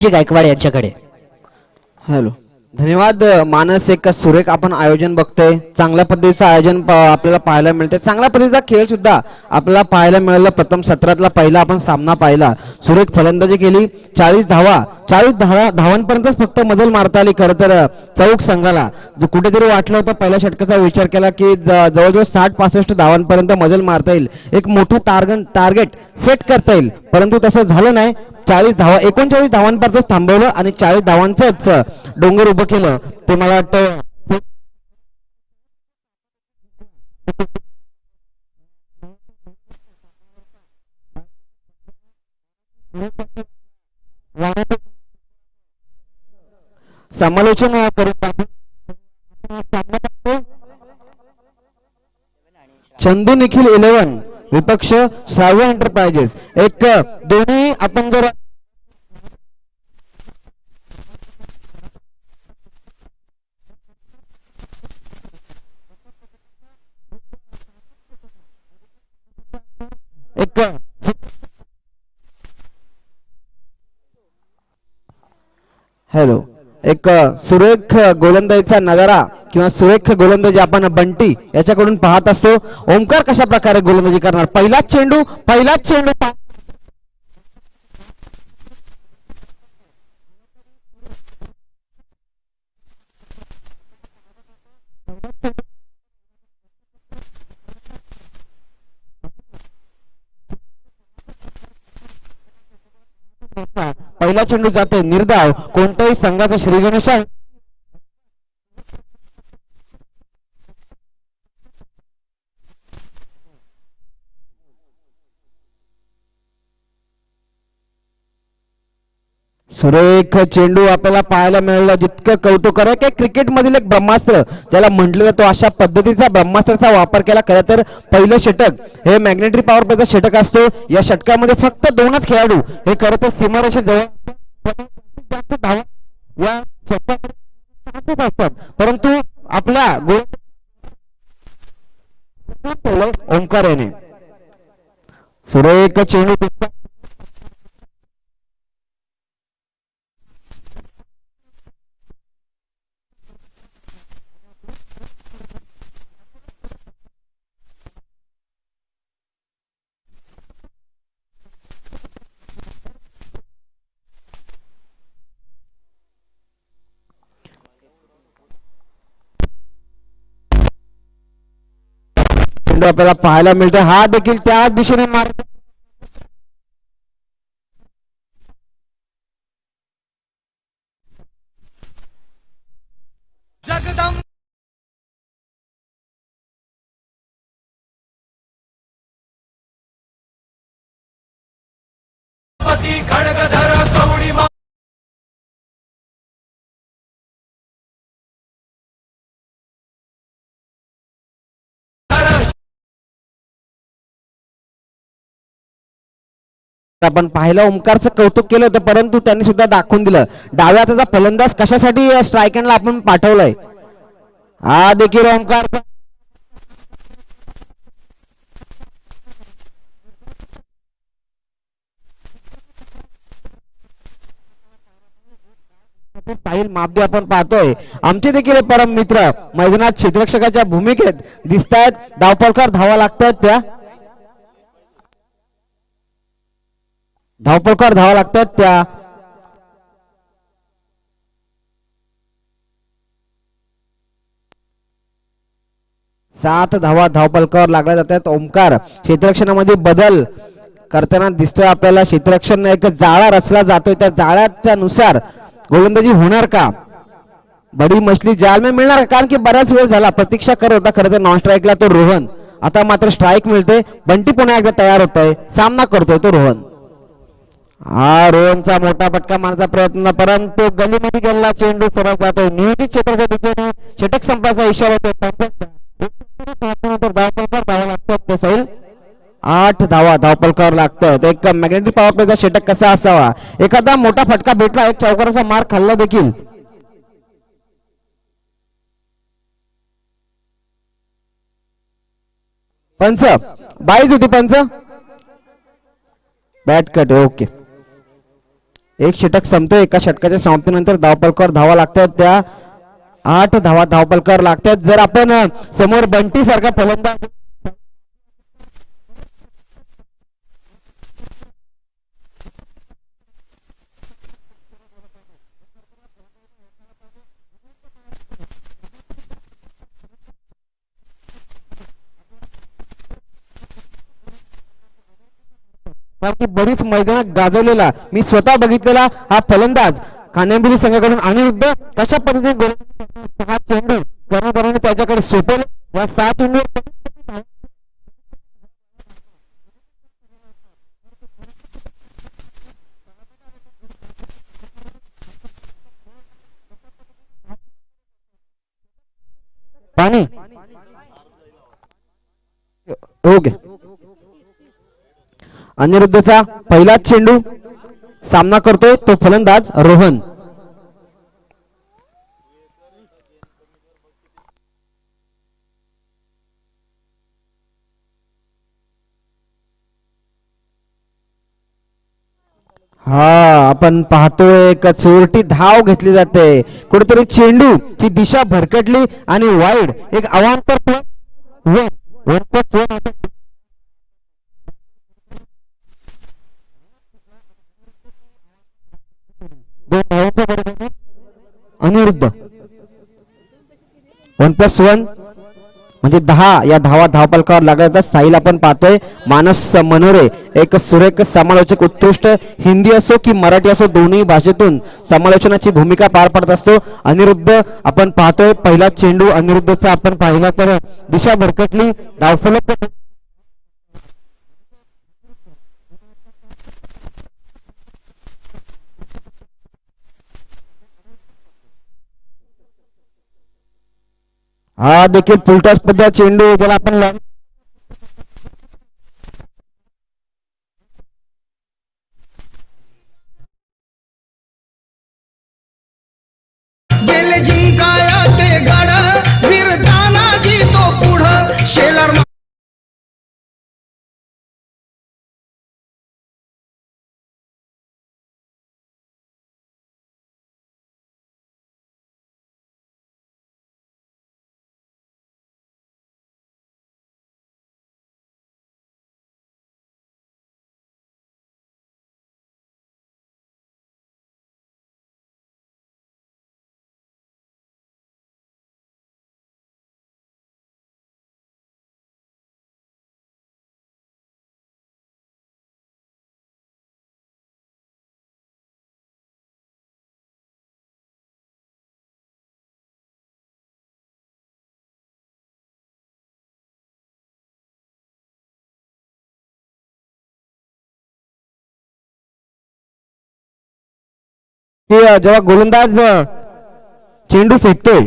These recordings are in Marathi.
गायकवाड यांच्याकडे. हॅलो, धन्यवाद मानस. एक सुरेख आपण आयोजन बघतोय, चांगल्या पद्धतीचं आयोजन आपल्याला पाहायला मिळते. चांगल्या पद्धतीचा खेळ सुद्धा आपल्याला पाहायला मिळाला. प्रथम सत्रातला पहिला आपण सामना पाहिला, सुरेख फलंदाजी केली, 40 धावांपर्यंतच फक्त मजल मारता आली. खरं तर चौक संघाला कुठेतरी वाटलं होतं, पहिल्या षटकाचा विचार केला की जवळजवळ 60-65 धावांपर्यंत मजल मारता येईल, एक मोठं टार्गेट सेट करता येईल, परंतु तसं झालं नाही. 39 धावांपर्यंत थांबवलं आणि 40 धावांचंच डोंगर उभं केलं. ते मला वाटतं समालोचन करून चंदू निखिल 11 विपक्ष श्राव्य एंटरप्राइजेस. एक दोन्ही आपण जर एक हॅलो, एक सुरेख गोलंदाजीचा नजारा किंवा सुरेख गोलंदाजी आपण बंटी याच्याकडून पाहत असतो. ओमकार कशा प्रकारे गोलंदाजी करणार, पहिलाच चेंडू पहिला चेंडू जाते निर्धाव. कोणत्याही संघाचा श्रीगणेश सुरेख चेंडू आपल्याला पाहायला मिळाला. जितकं कौतुक आहे की क्रिकेट मधील एक ब्रह्मास्त्र ज्याला म्हटलं जातो, अशा पद्धतीचा ब्रह्मास्त्राचा वापर केला. खरं तर पहिलं षटक हे मॅग्नेटरी पॉवर प्लेचा षटक असतो. या षटकामध्ये फक्त 2च खेळाडू हे खरं तर सीमारेषेजवळ जास्त धावा या षटकामध्ये असतात, परंतु आपल्या ओंकार याने सुरेख चेंडू आपल्याला पाहायला मिळते. हा देखील त्या दिशेने मारतो. आपण पाहिलं, ओमकारचं कौतुक केलं होतं, परंतु त्यांनी सुद्धा दाखवून दिलं डाव्या हाताचा फलंदाज कशासाठी स्ट्राईक एंडला आपण पाठवलंय. हा देखील ओमकार मापदे आपण पाहतोय. आमचे देखील परम मित्र मैदानात क्षेत्ररक्षकाच्या भूमिकेत दिसत आहेत. धावपळकर धावा लागतात, त्या धावपळकर धावा लागतात त्या 7 धावा धावपळकर लागल्या जातात. ओमकार क्षेत्ररक्षणामध्ये बदल करताना दिसतोय आपल्याला. क्षेत्ररक्षण एक जाळा रचला जातोय, त्या जाळ्याच्या नुसार गोलंदाजी होणार का, बडी मछली जाल में मिळणार, कारण की बराच वेळ झाला प्रतीक्षा करत होता खरं तर नॉन स्ट्राईकला तो रोहन. आता मात्र स्ट्राईक मिळते. बंटी पुन्हा एकदा तयार होतोय, सामना करतोय तो रोहन. हा रोहनचा मोठा फटका मारण्याचा प्रयत्न, परंतु गलीमध्ये गेलेला चेंडू सरळ जातोय नियोजित क्षेत्राच्या दिशेने. षटक संपाचा इशारा होतो. 8 धावा धावपळकर लागतात. एक मॅग्नेटिक पॉवर प्लेचा षटक कसा असावा, एखादा मोठा फटका भेटला, एक चौकाराचा मार खाल्ला देखील. पंच बाईज होती, पंच बॅट कट. ओके, एक षटक संपतो. एका षटकाच्या समाप्तीनंतर धावपलकावर धावा लागतात त्या 8 धावा धावपलकावर लागतात. जर आपण समोर बंटी सारखा फलंदाज बरीच मैदानात गाजवलेला मी स्वतः बघितलेला हा फलंदाज कान्यांबिरी संघाकडून अनिरुद्ध कशा पद्धतीने 6 चेंडू कर्णधाराने त्याच्याकडे सोपवले. या 6 चेंडू पाणी ओके. अनिरुद्धचा पहिलाच चेंडू सामना करतोय तो फलंदाज रोहन. हा आपण पाहतोय एक चोरटी धाव घेतली जाते. कुठेतरी चेंडू ची दिशा भरकटली आणि वाईड एक अवांतर अनिरुद्ध 1+1 म्हणजे 10 या धावा धावपलकावर लागतात. साईल आपण पाहतोय मानस मनोरे एक सुरेख समालोचक उत्कृष्ट हिंदी असो की मराठी असो दोन्ही भाषेतून समालोचनाची भूमिका पार पडत असतो. अनिरुद्ध आपण पाहतोय पहिला चेंडू अनिरुद्धचा आपण पाहिला तर दिशा भरकटली धावफलक हा देखील फुलटॉस पद्धत चेंडू ज्याला आपण गेले जिंकाया ते गड वीर तानाजी तो पुढं शेलार जेव्हा गोलंदाज चेंडू फेकतोय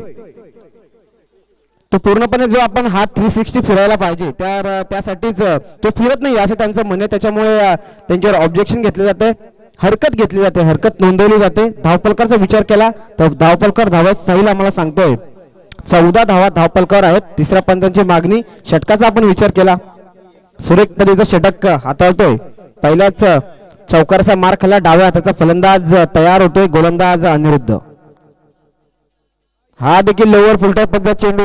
तो पूर्णपणे जो आपण हात 360 फिरायला पाहिजे त्यासाठीच तो फिरत नाही असं त्यांचं म्हणणं. त्याच्यामुळे त्यांच्यावर ऑब्जेक्शन घेतले जाते, हरकत घेतली जाते, हरकत नोंदवली जाते. धावपलकाचा विचार केला तर धावपलकार धावत साईल आम्हाला सांगतोय 14 धावा धावपलकावर आहेत. तिसऱ्या पंचांची मागणी षटकाचा आपण विचार केला सुरेख पद्धतीचा षटक हाताळतोय. पहिल्याच चौकाराचा मार खाल्ला डाव्या हाताचा फलंदाज तयार होतोय गोलंदाज अनिरुद्ध. हा देखील लोअर फुलटॉस पद्धत चेंडू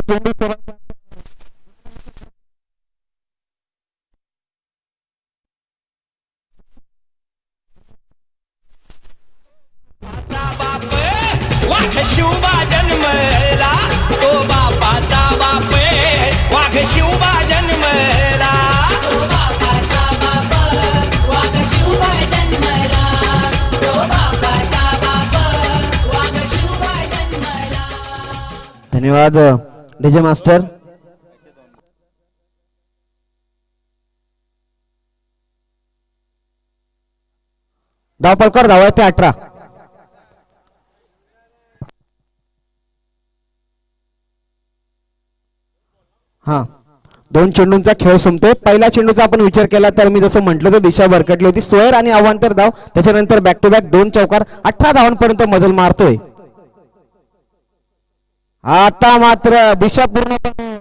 शिवबा जन्मला तो बापाचा बाप वाघ शिवबा जन्मला तो बापाचा बाप वाघ शिवबा जन्मला तो बापाचा बाप वाघ शिवबा जन्मला. धन्यवाद डीजे मास्टर. धावपलकार धावा ते 18. हा 2 चेंडूंचा खेळ संपतोय. पहिल्या चेंडूचा आपण विचार केला तर मी जसं म्हटलं तर दिशा भरकटली होती. स्क्वेअर आणि अवांतर धाव त्याच्यानंतर बॅक टू बॅक 2 चौकार 18 धावांपर्यंत मजल मारतोय. आता मात्र दिशा पूर्णपणे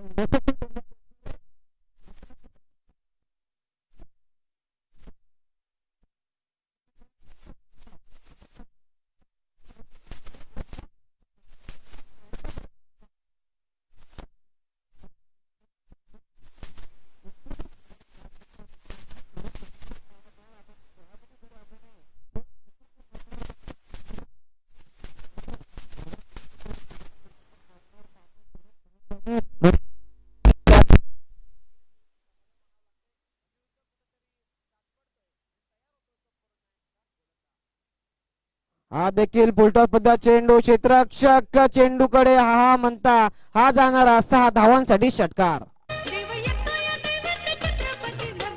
हा देखील फुलटॉस पद्धत चेंडू क्षेत्ररक्षक चेंडूकडे हा म्हणता हा जाणारा 6 धावांसाठी षटकार. देव येतोय देव छत्रपती भर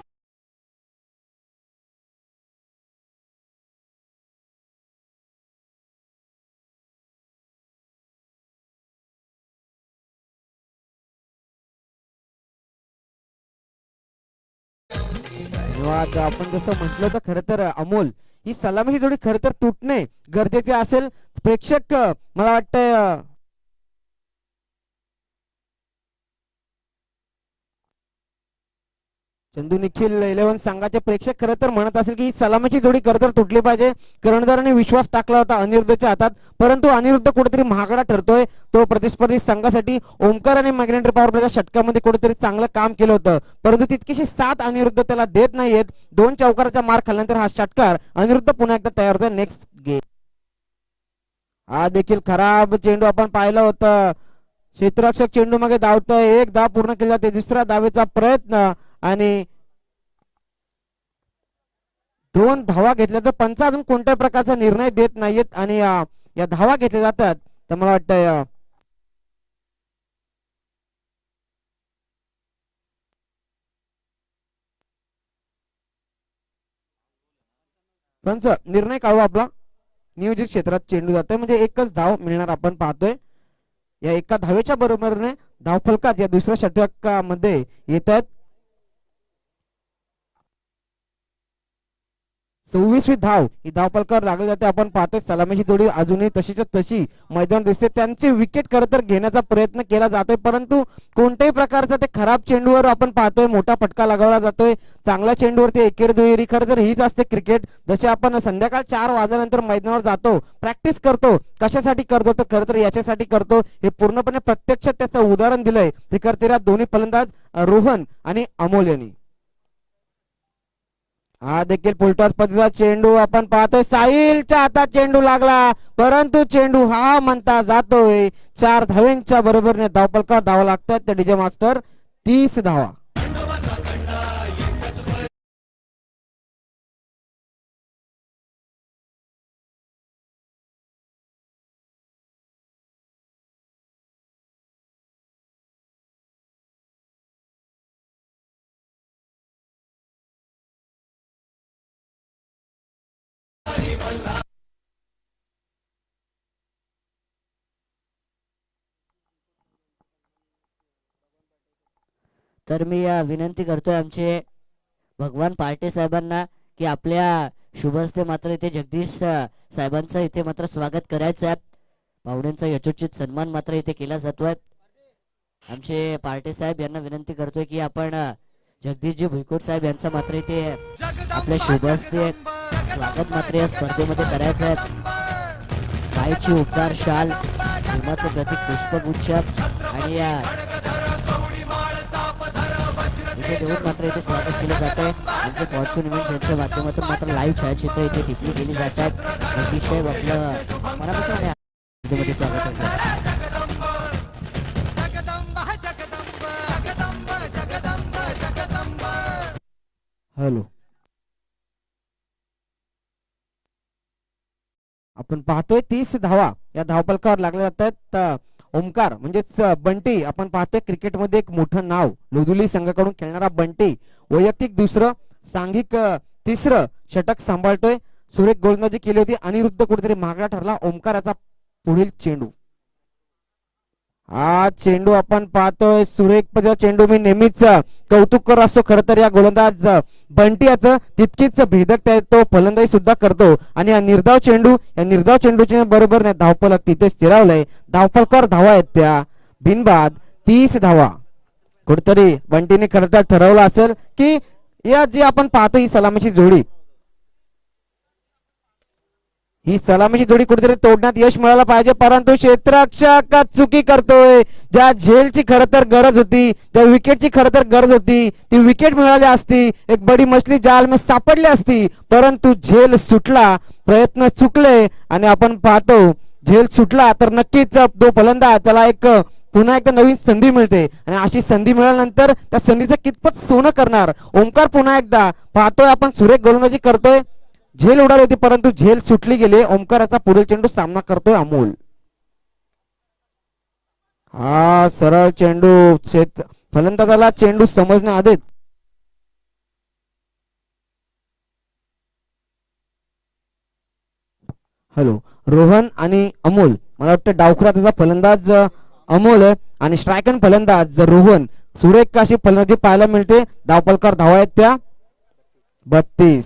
धन्यवाद. आपण जसं म्हटलं होतं खरं तर अमोल ही सलामी जोडी खरं तर तुटणे गरजेचे असेल. प्रेक्षक मला वाटतंय चंदू निखिल 11 संघाचे प्रेक्षक खरं तर म्हणत असेल की ही सलामीची जोडी खरं तर तुटली पाहिजे. कर्णधाराने विश्वास टाकला होता अनिरुद्धच्या हातात, परंतु अनिरुद्ध कुठेतरी महागडा ठरतोय. तो प्रतिस्पर्धी संघासाठी ओमकार आणि मॅग्नेटरी पॉवर प्लेच्या षटकामध्ये कुठेतरी चांगलं काम केलं होतं, परंतु तितकीशी साथ अनिरुद्ध त्याला देत नाहीयेत. 2 चौकाराचा मार खाल्ल्यानंतर हा षटकार अनिरुद्ध पुन्हा एकदा तयार होतोय नेक्स्ट गेम. हा देखील खराब चेंडू आपण पाहिलं होतं. क्षेत्ररक्षक चेंडू मागे धावतोय. 1 धाव पूर्ण केली जाते. दुसऱ्या धावेचा प्रयत्न आणि 2 धावा घेतल्या तर पंच अजून कोणत्याही प्रकारचा निर्णय देत नाहीयेत आणि या धावा घेतल्या जातात. तर मला वाटतं पंच निर्णय काढू आपला. नियोजित क्षेत्रात चेंडू जातोय म्हणजे एकच धाव मिळणार आपण पाहतोय. या एका धावेच्या बरोबरीने धावफलकात या दुसऱ्या षटकामध्ये येत आहेत. 26वी धाव ही धावफलकावर लागली जाते. आपण पाहतोय सलामीची जोडी अजूनही तशीच्या तशी मैदान दिसते. त्यांची विकेट खरं तर घेण्याचा प्रयत्न केला जातोय, परंतु कोणत्याही प्रकारचा ते खराब चेंडूवर आपण पाहतोय मोठा फटका लगावला जातोय. चांगल्या चेंडूवरती एकेर दुहेरी खरं तर हीच असते क्रिकेट. जसे आपण संध्याकाळ 4 वाजल्यानंतर मैदानावर जातो, प्रॅक्टिस करतो, कशासाठी करतो तर खरं तर याच्यासाठी करतो. हे पूर्णपणे प्रत्यक्षात त्याचं उदाहरण दिलंय ते करतेरा दोन्ही फलंदाज रोहन आणि अमोल यांनी. हा देखील फुलटॉस पद्धतीचा चेंडू आपण पाहतोय. साहिलच्या हातात चेंडू लागला, परंतु चेंडू हा म्हणता जातोय. 4 धावेंच्या बरोबरीने धावफलकावर धावा लागतात त्या डीजे मास्टर. 30 धावा. तर मी विनंती करतोय आमचे भगवान पार्टे साहेबांना की आपल्या शुभ हस्ते मात्र इथे जगदीश साहेबांचं इथे मात्र स्वागत करायचं आहे. पाहुण्यांचा यथोचित सन्मान मात्र इथे केला जातोय. आमचे पार्टे साहेब यांना विनंती करतोय की आपण जगदीशजी भुईकोट साहेब यांचा मात्र इथे आपल्या शुभ हस्ते स्वागत मात्र या स्पर्धेमध्ये करायचं आहे. गायची उपकार शाल, भीमाचं प्रतीक पुष्पगुच्छ आणि इथे देऊन मात्र इथे स्वागत केलं जात आहे. आमचे फॉर्च्यून इव्हेंट्स यांच्या माध्यमातून मात्र लाईव्ह छायाचित्र इथे टिपणी केली जातात. जगदीश साहेब आपलं मनापासून स्वागत आहे. हॅलो, आपण पाहतोय 30 धावा या धावफलकावर लागल्या जातात. ओमकार म्हणजेच बंटी आपण पाहतोय क्रिकेटमध्ये एक मोठं नाव. लोधुली संघाकडून खेळणारा बंटी वैयक्तिक 2रं, सांघिक 3रं षटक सांभाळतोय. सुरेख गोलंदाजी केली होती. अनिरुद्ध कुठेतरी महागडा ठरला. ओमकाराचा पुढील चेंडू. हा चेंडू आपण पाहतोय सुरेख पद्धतीचा चेंडू. मी नेहमीच कौतुक करत असतो खरं तर या गोलंदाज बंटी याचं तितकीच भेदक तो फलंदाजी सुद्धा करतो. आणि या निर्धाव चेंडूच्या बरोबर धावफलक तिथे स्थिरावलंय. धावफलकावर धावा आहेत त्या बिनबाद 30 धावा. कुठेतरी बंटीने खरं तर ठरवलं असेल की या जी आपण पाहतो ही सलामीची जोडी, ही सलामीची जोडी कुठेतरी तोडण्यात यश मिळालं पाहिजे, परंतु क्षेत्ररक्षक चुकी करतोय. ज्या झेलची खरं तर गरज होती, त्या विकेटची खरं तर गरज होती, ती विकेट मिळाली असती, एक बडी मछली जाल में सापडली असती, परंतु झेल सुटला. प्रयत्न चुकले आणि आपण पाहतो झेल सुटला तर नक्कीच तो फलंदाज त्याला एक पुन्हा एकदा नवीन संधी मिळते. आणि अशी संधी मिळाल्यानंतर त्या संधीचं कितपत सोनं करणार ओमकार. पुन्हा एकदा पाहतोय आपण सुरेख गोलंदाजी करतोय. झेल उडाली होती परंतु झेल सुटली गेली. ओमकाराचा पुढील चेंडू सामना करतोय अमोल. हा सरळ चेंडू फलंदाजाला चेंडू समजण्याआधीच हॅलो रोहन आणि अमोल, मला वाटतं डावखुरा त्याचा फलंदाज अमोल आहे आणि स्ट्रायकन फलंदाज रोहन. सुरेख अशी फलंदाजी पाहायला मिळते. धावपलकर धावा आहेत त्या 32.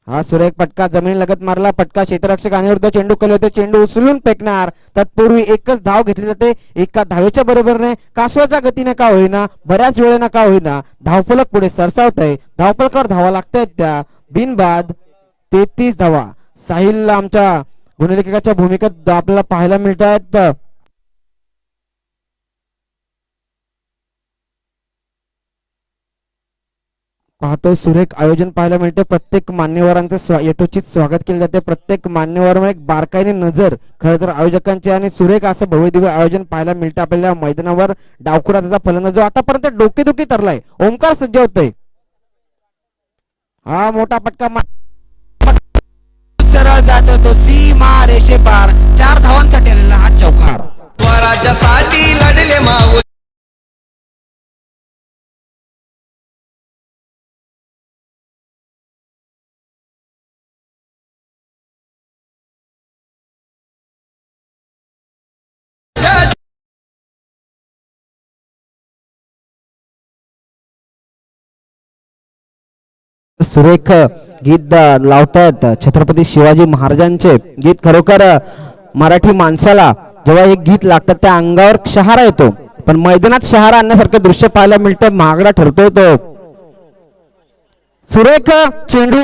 हा सुरेख फटका जमीन लगत मारला. फटका क्षेत्ररक्षक विरुद्ध चेंडू केले होते. चेंडू उचलून फेकणार. तत्पूर्वी एकच धाव घेतली जाते. एका धावेच्या बरोबरीने कासवाच्या गतीने का होईना, बऱ्याच वेळेला का होईना धावफलक पुढे सरसावत आहे. धावपलकर धावा लागतायत त्या बिनबाद 33 धावा. साहिल आमच्या गुणलेखकाच्या भूमिकेत आपल्याला पाहायला मिळत आहेत. पाहतोय सुरेख आयोजन पाहायला मिळते. प्रत्येक मान्यवरांचं यथोचित स्वागत केले जाते. प्रत्येक मान्यवरांवर एक बारकाईने नजर खरं तर आयोजकांचे आणि सुरेख असं भव्यदिव्य आयोजन पाहायला मिळते आपल्याला मैदानावर. डावखुरा त्याचा फलंदाज जो आतापर्यंत डोकेदुखी तरलाय. ओमकार सज्ज होतोय. हा मोठा फटका सरळ जातो तो सीमा रेषे पार. 4 धावांसाठी आलेला हा चौकार. स्वराज्यासाठी लढले माऊ सुरेख गीत लावतायत छत्रपती शिवाजी महाराजांचे गीत. खरोखर मराठी माणसाला जेव्हा हे गीत लागतात त्या अंगावर शहारा येतो. पण मैदानात शहारा आणण्यासारखं दृश्य पाहायला मिळतं. महागडा ठरतोय तो सुरेख चेंडू.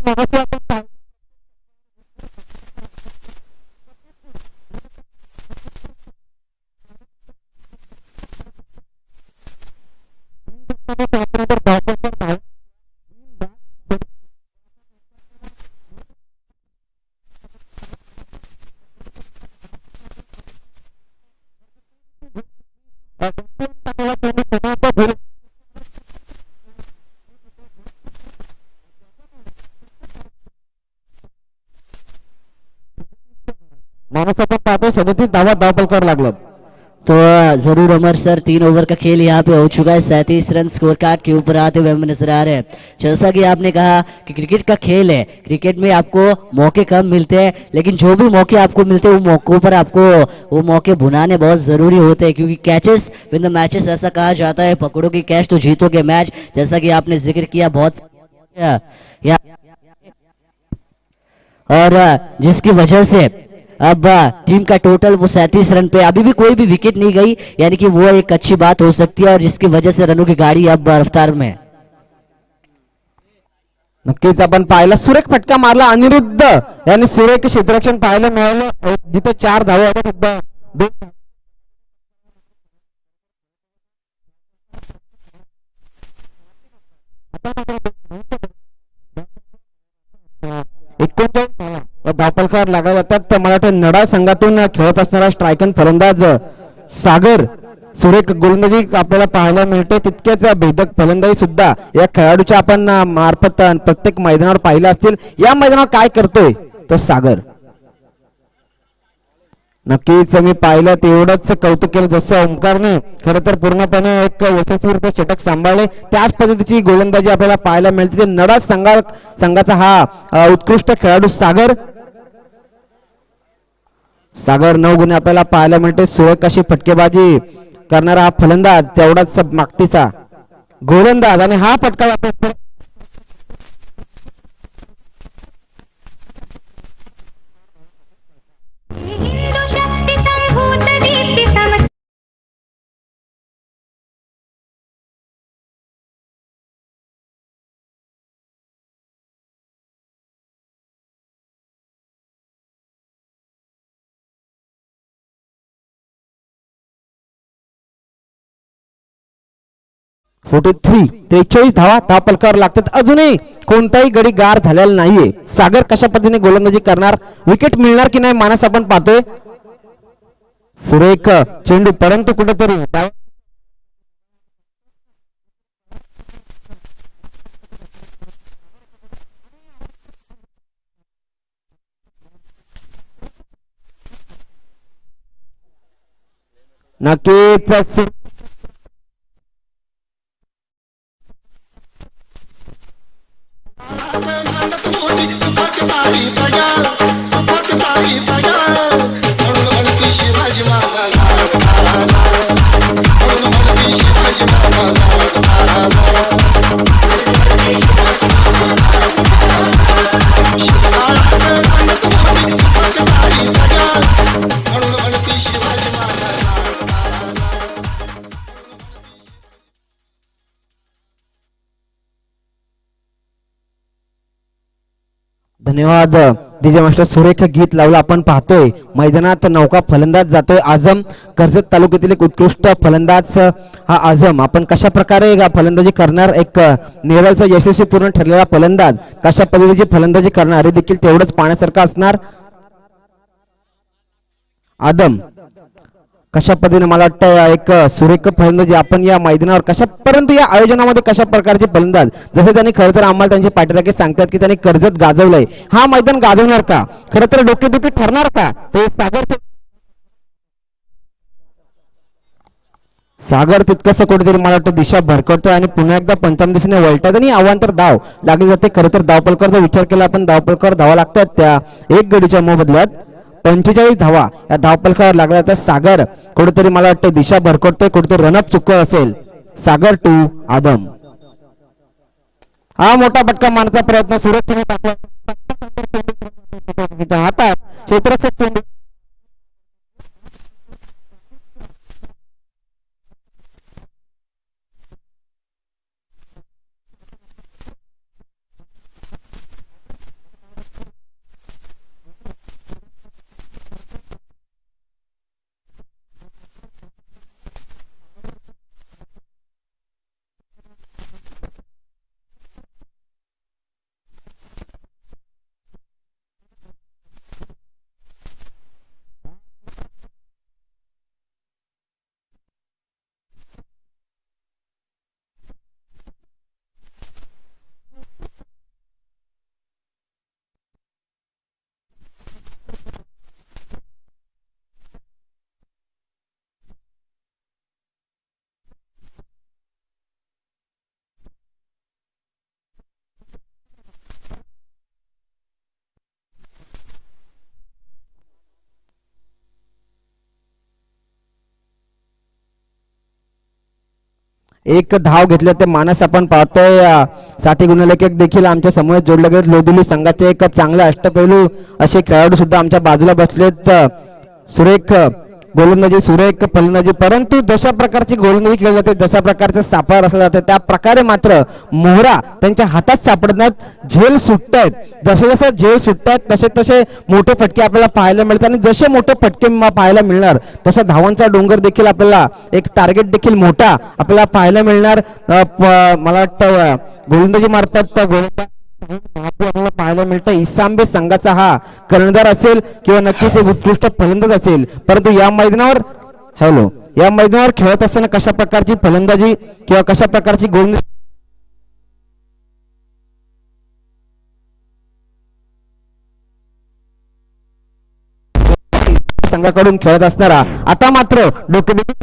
माणूस आपण पाहतो 37 धावा धावपलकर लागलं. तो जरूर अमर सर 3 ओवर का खेल यहाँ पे हो चुका है. 37 रन स्कोर कार्ड के ऊपर आते हुए हमें नजर आ रहे हैं. जैसा कि आपने कहा कि क्रिकेट का खेल है, क्रिकेट में आपको मौके कम मिलते हैं लेकिन जो भी मौके आपको मिलते हैं वो मौकों पर आपको वो मौके भुनाने बहुत जरूरी होते हैं. क्योंकि कैचेस विन द मैचेस ऐसा कहा जाता है. पकड़ोगे कैच तो जीतोगे मैच. जैसा कि आपने जिक्र किया बहुत और जिसकी वजह से अब टीम का टोटल वो 37 रन पे अभी भी कोई भी विकेट नहीं गई, यानी कि वो एक अच्छी बात हो सकती है और जिसकी वजह से रनों की गाड़ी अब रफ्तार में. नक्कीच आपण पाहिला सुरेख फटका मारला अनिरुद्ध यांनी. सुरेख क्षेत्ररक्षण पाहायला मिळालं जिथे 4 धावा होत्या सुद्धा 2 धावपलकार लागला जातात. तर मला वाटतं नडाळ संघातून खेळत असणारा स्ट्रायकन फलंदाज सागर. सुरेख गोलंदाजी आपल्याला पाहायला मिळते. तितकेच भेदक फलंदाजी सुद्धा या खेळाडूच्या आपण मार्फत प्रत्येक मैदानावर पाहिलं असतील. या मैदानावर काय करतोय तो सागर. नक्कीच मी पाहिलं तेवढंच कौतुक केलं जसं ओमकारने खरं तर पूर्णपणे एक यशस्वी षटक सांभाळले. त्याच पद्धतीची गोलंदाजी आपल्याला पाहायला मिळते. ते नडाळ संघाचा हा उत्कृष्ट खेळाडू सागर. 9 गुणे आपल्याला पाहायला मिळते. सुरेख अशी फटकेबाजी करणारा हा फलंदाज तेवढाच मागतीचा गोलंदाज आणि हा फटका हिंदू शक्ती संभूत दीप्ती सम फोर्टी 43 धावा धावपलकावर लागतात. अजूनही कोणताही गडी गार झालेला नाहीये. सागर कशा पद्धतीने गोलंदाजी करणार, विकेट मिळणार की नाही मानस आपण पाहतोय. सुरेख चेंडू परंतु कुठेतरी नक्कीच सुखाची सारी प्रजा सुखाची सारी प्रजा म्हणून म्हणती शिवाजी महाराज म्हणून म्हणती शिवाजी महाराज सुखाची सारी प्रजा म्हणून म्हणती शिवाजी महाराज धन्यवाद डीजे मास्टर. सुरेख गीत लावलं. आपण पाहतोय मैदानात नौका फलंदाज जातोय आझम, कर्जत तालुक्यातील एक उत्कृष्ट फलंदाज हा आझम. आपण कशा प्रकारे फलंदाजी करणार, एक नेवलचा यशस्वी पूर्ण ठरलेला फलंदाज कशा पद्धतीची फलंदाजी करणार हे देखील तेवढंच पाहण्यासारखं असणार. आदम कशा पद्धतीने मला वाटतं एक सुरेख फलंदाजी आपण या मैदानावर कशा, परंतु या आयोजनामध्ये कशा प्रकारचे फलंदाज, जसे त्यांनी खरं तर आम्हाला त्यांचे पाठीराखे सांगतात की त्यांनी कर्जत गाजवलंय, हा मैदान गाजवणार का, खरं तर डोकेदुखी ठरणार का, ते सागर तितकंसं कुठेतरी मला वाटतं दिशा भरकटतोय आणि पुन्हा एकदा पंचम दिशेने वळतात आणि अवांतर धाव लागली जाते. खरं तर धावपलकरचा विचार केला आपण, धावपलकर धावा लागतात त्या एक गडीच्या मोबदल्यात 45 धावा या धावपलकावर लागल्या. तर सागर कुठेतरी मला वाटतं दिशा भरकटतोय, कुठेतरी रनअप चुकत असेल. सागर टू आदम. हा मोठा फटका मारण्याचा प्रयत्न सुरक्षित टाकला हातात क्षेत्ररक्षक चेंडू. एक धाव घेतले ते मानस आपण पाहतोय. साथी गुणलेखक देखील आमच्या समोर जोडले गेले. लोधुली संघाचे एक चांगले अष्टपैलू असे खेळाडू सुद्धा आमच्या बाजूला बसलेत. सुरेख गोलंदाजी, सुरेख फलंदाजी, परंतु जशा प्रकारची गोलंदाजी खेळली जाते, जशा प्रकारचं सापळा रचला जाते, त्या प्रकारे मात्र मोहरा त्यांच्या हातात सापडत नाहीत. झेल सुटतायत, जसे जसे झेल सुटतायत तसे तसे मोठे फटके आपल्याला पाहायला मिळतात आणि जसे मोठे फटके पाहायला मिळणार तसा धावांचा डोंगर देखील आपल्याला, एक टार्गेट देखील मोठा आपल्याला पाहायला मिळणार. मला वाटतं गोलंदाजी मार्फत गोलंदाज आपल्याला पाहायला मिळतं. इसांबे संघाचा हा कर्णधार असेल किंवा नक्कीच एक उत्कृष्ट फलंदाज असेल, परंतु या मैदानावर खेळत असताना कशा प्रकारची फलंदाजी किंवा कशा प्रकारची गोलंदाजी संघाकडून खेळत असणारा आता मात्र डोकेदुखी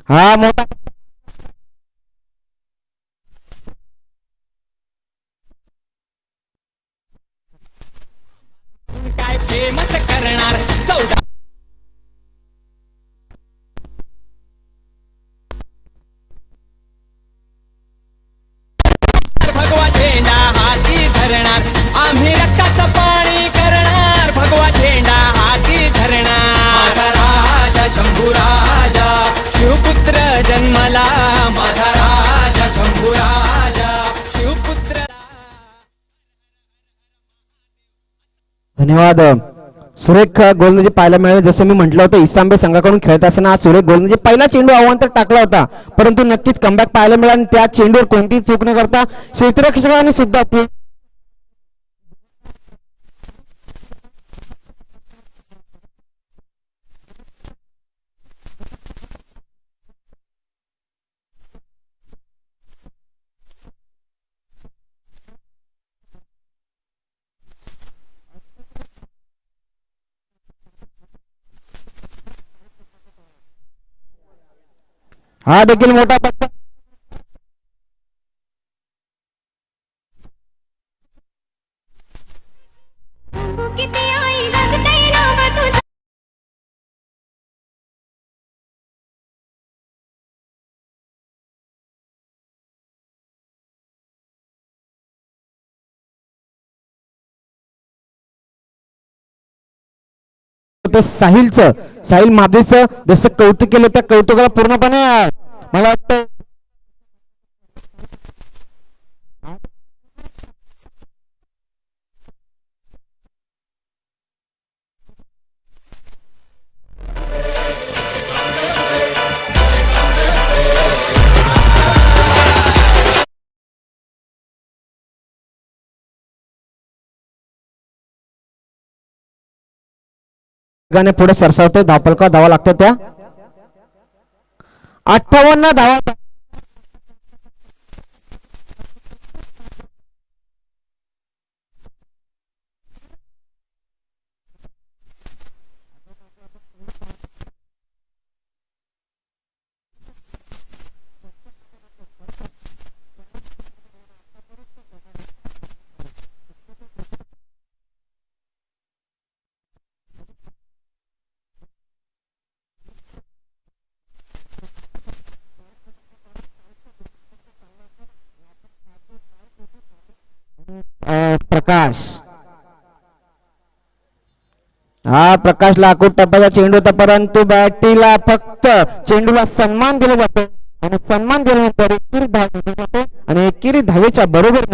हा मोठा काय फेमस करणार 14 भगवा झेंडा हाती धरणार, आम्ही रक्ताचं पाणी करणार. भगवा झेंडा हाती धरणार. माझा राजा शंभू राजा शिवपुत्र जन्मला, माझा राजा शंभू राजा शिवपुत्र. धन्यवाद. सुरेख गोलंदाजी पाहायला मिळाले. जसं मी म्हटलं होतं इसांबे संघाकडून खेळत असताना आज सुरेख गोलंदाजी पहिला चेंडू अवांतर टाकला होता, परंतु नक्कीच कमबॅक पाहायला मिळाला आणि त्या चेंडूवर कोणतीही चूक न करता क्षेत्ररक्षकाने सुद्धा हा देखील मोठा पट्टा. किती आई गाजतंय नाव तुझं साहिल मादेचं जसं कौतुक केलं त्या कौतुकाला पूर्णपणे मला वाटतं गाणे पुढे सरसावते. धावपलका धावा लागतात त्या 58 धावा. प्रकाश प्रकाश लाकूड टप्प्याचा चेंडू होता, परंतु बॅटीला फक्त चेंडूला सन्मान दिला जातो आणि सन्मान दिल्यानंतर एकेरी धाव दिली जाते आणि एकेरी धावेच्या बरोबर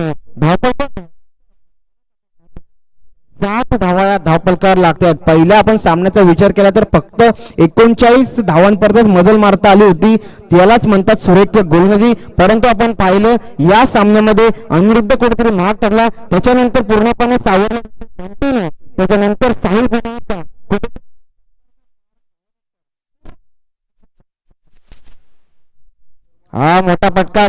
धावपलक 7 धावा या धावपलकावर लागतात. पहिल्या आपण सामन्याचा विचार केला तर फक्त 39 धावांपर्यंत मजल मारता आली होती, त्यालाच म्हणतात सुरेख गोलंदाजी. परंतु आपण पाहिलं या सामन्यामध्ये अनिरुद्ध कुठेतरी महाग ठरला, त्याच्यानंतर पूर्णपणे सावरला, त्याच्यानंतर साहिल हा मोठा फटका.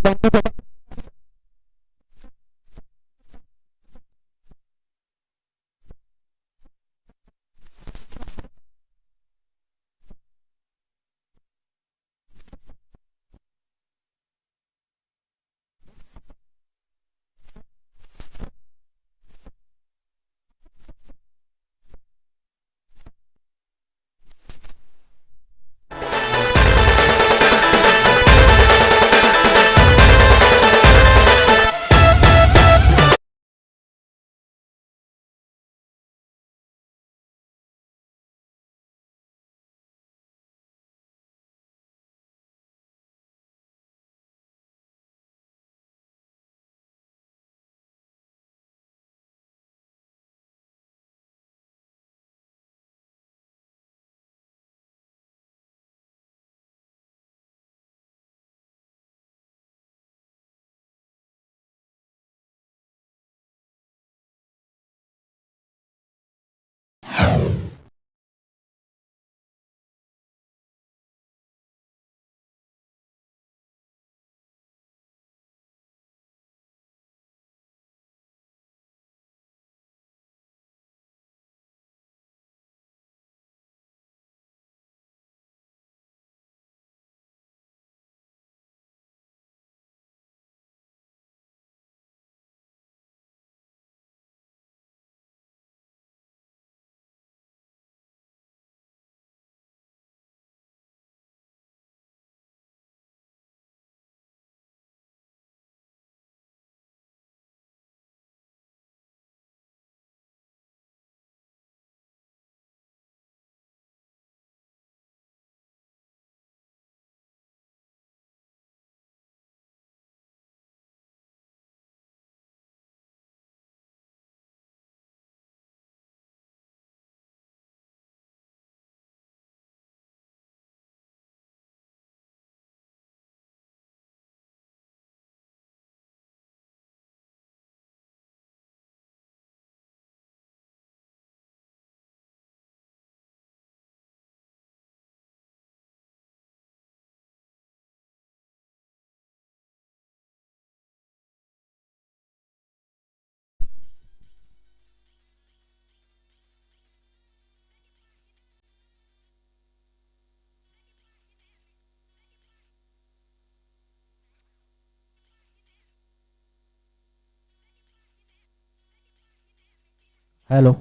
हेलो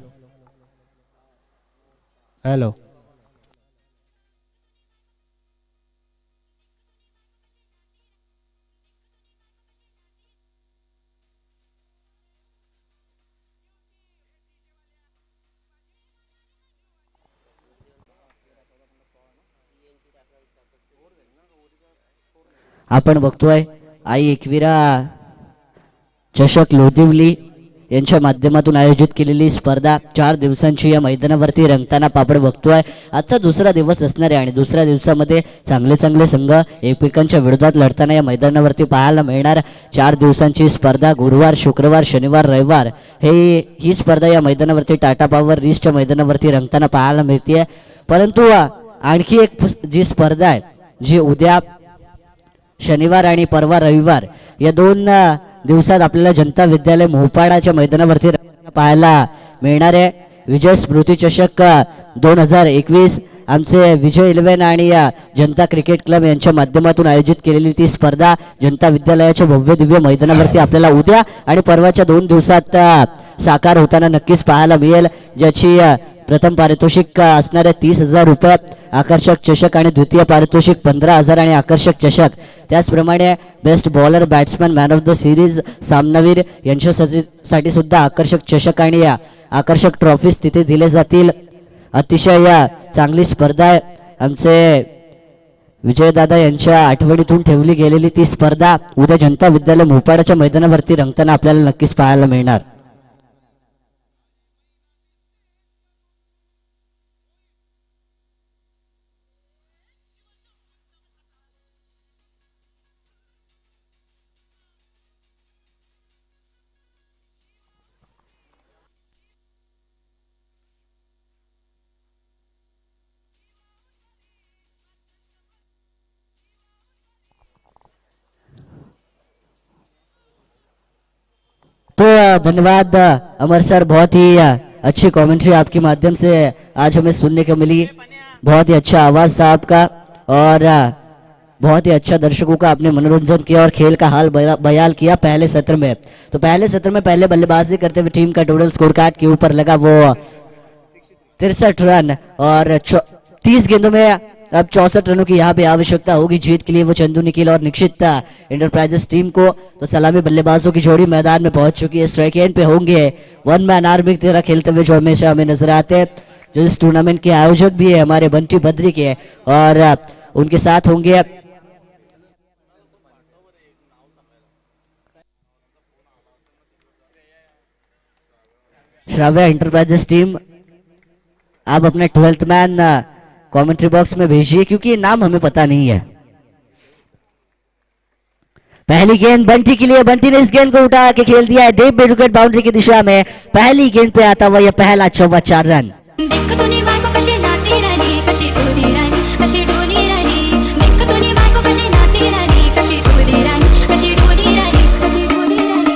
हेलो आपण बघतोय आई एकविरा चषक लोधिवली यांच्या माध्यमातून आयोजित केलेली स्पर्धा 4 दिवसांची या मैदानावरती रंगताना आपण बघतोय. आजचा दुसरा दिवस असणार आहे आणि दुसऱ्या दिवसामध्ये चांगले चांगले संघ एकमेकांच्या विरोधात लढताना या मैदानावरती पाहायला मिळणार. 4 दिवसांची स्पर्धा गुरुवार, शुक्रवार, शनिवार, रविवार ही स्पर्धा या मैदानावरती टाटा पॉवर रिसच्या मैदानावरती रंगताना पाहायला मिळते. परंतु आणखी एक जी स्पर्धा आहे जी उद्या शनिवार आणि परवा रविवार या 2 दिवसात आपल्याला जनता विद्यालय मोहपाडाच्या मैदानावरती पाहायला मिळणार आहे. विजय स्मृती चषक 2021 आमचे विजय 11 आणि जनता क्रिकेट क्लब यांच्या माध्यमातून आयोजित केलेली ती स्पर्धा जनता विद्यालयाच्या भव्य दिव्य मैदानावरती आपल्याला उद्या आणि परवाच्या 2 दिवसात साकार होताना नक्कीच पाहायला मिळेल. ज्याची प्रथम पारितोषिक असणारे 30,000 रुपये, आकर्षक चषक आणि द्वितीय पारितोषिक 15,000 आणि आकर्षक चषक. त्याचप्रमाणे best bowler, batsman, man of the series, सामनावीर यांच्यासाठी सुद्धा आकर्षक चषक आणि आकर्षक ट्रॉफीज तिथे दिले जातील. अतिशय चांगली स्पर्धा आहे. आमचे विजयदादा यांच्या आठवणीतून ठेवली गेलेली ती स्पर्धा उद्या जनता विद्यालय मोहपाडाच्या मैदानावरती रंगताना आपल्याला नक्कीच पाहायला मिळणार. तो धन्यवाद अमर सर, बहुत ही अच्छी कमेंट्री आपके माध्यम से आज हमें सुनने को मिली. बहुत ही अच्छा आवाज था आपका और बहुत ही अच्छा दर्शकों का आपने मनोरंजन किया और खेल का हाल बयान किया पहले सत्र में. तो पहले सत्र में पहले बल्लेबाजी करते हुए टीम का टोटल स्कोर कार्ड के ऊपर लगा वो 63 रन और 30 गेंदों में अब 64 रनों की यहाँ पे आवश्यकता होगी जीत के लिए. वो चंदू निखिल और निक्षित इंटरप्राइजेस टीम को. तो सलामी बल्लेबाजों की जोड़ी मैदान में पहुंच चुकी है. स्ट्राइक एंड पे होंगे 1 मैन आर्मी की तरह खेलते हुए जो हमेशा हमें नजर आते हैं, जो इस टूर्नामेंट के आयोजक भी है हमारे बंटी बद्री के, और उनके साथ होंगे श्राव्या इंटरप्राइजेस टीम. आप अपने 12th मैन कमेंट्री बॉक्स में भेजिए क्योंकि नाम हमें पता नहीं है. पहली गेंद बंटी के लिए. बंटी ने इस गेंद को उठा के खेल दिया है डीप मिड विकेट बाउंड्री की दिशा में. पहली गेंद पे आता हुआ यह पहला 4 रन. देख तूने बायको कशी नाची राणी, कशी तुरी राणी, कशी डोली राणी. देख तूने बायको कशी नाची राणी, कशी तुरी राणी, कशी डोली राणी, कशी डोली राणी.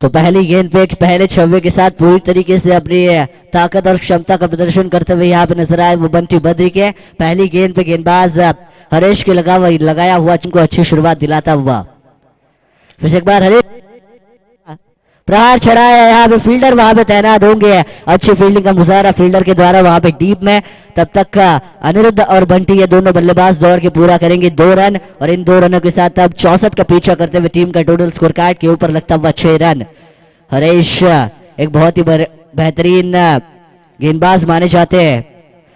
तो पहली गेंद पे पहले छक्के के साथ पूरी तरीके से अपनी ताकत और क्षमता का प्रदर्शन करते हुए यहाँ पे नजर आए वो बंटी बद्री के. पहली गेंद पे गेंदबाज हरेश के लगाया हुआ को अच्छी शुरुआत दिलाता हुआ. फिर से एक बार हरेश प्रहार चढ़ाया. यहाँ पे फील्डर वहां पे तैनात होंगे. अच्छी फील्डिंग का मुजाहरा फील्डर के द्वारा वहां पे डीप में. तब तक का अनिरुद्ध और बंटी ये दोनों बल्लेबाज दौड़ के पूरा करेंगे 2 रन और इन 2 रनों के साथ अब 64 का पीछा करते हुए टीम का टोटल स्कोर कार्ड के ऊपर लगता हुआ 6 रन. हरेश एक बहुत ही बेहतरीन गेंदबाज माने जाते हैं.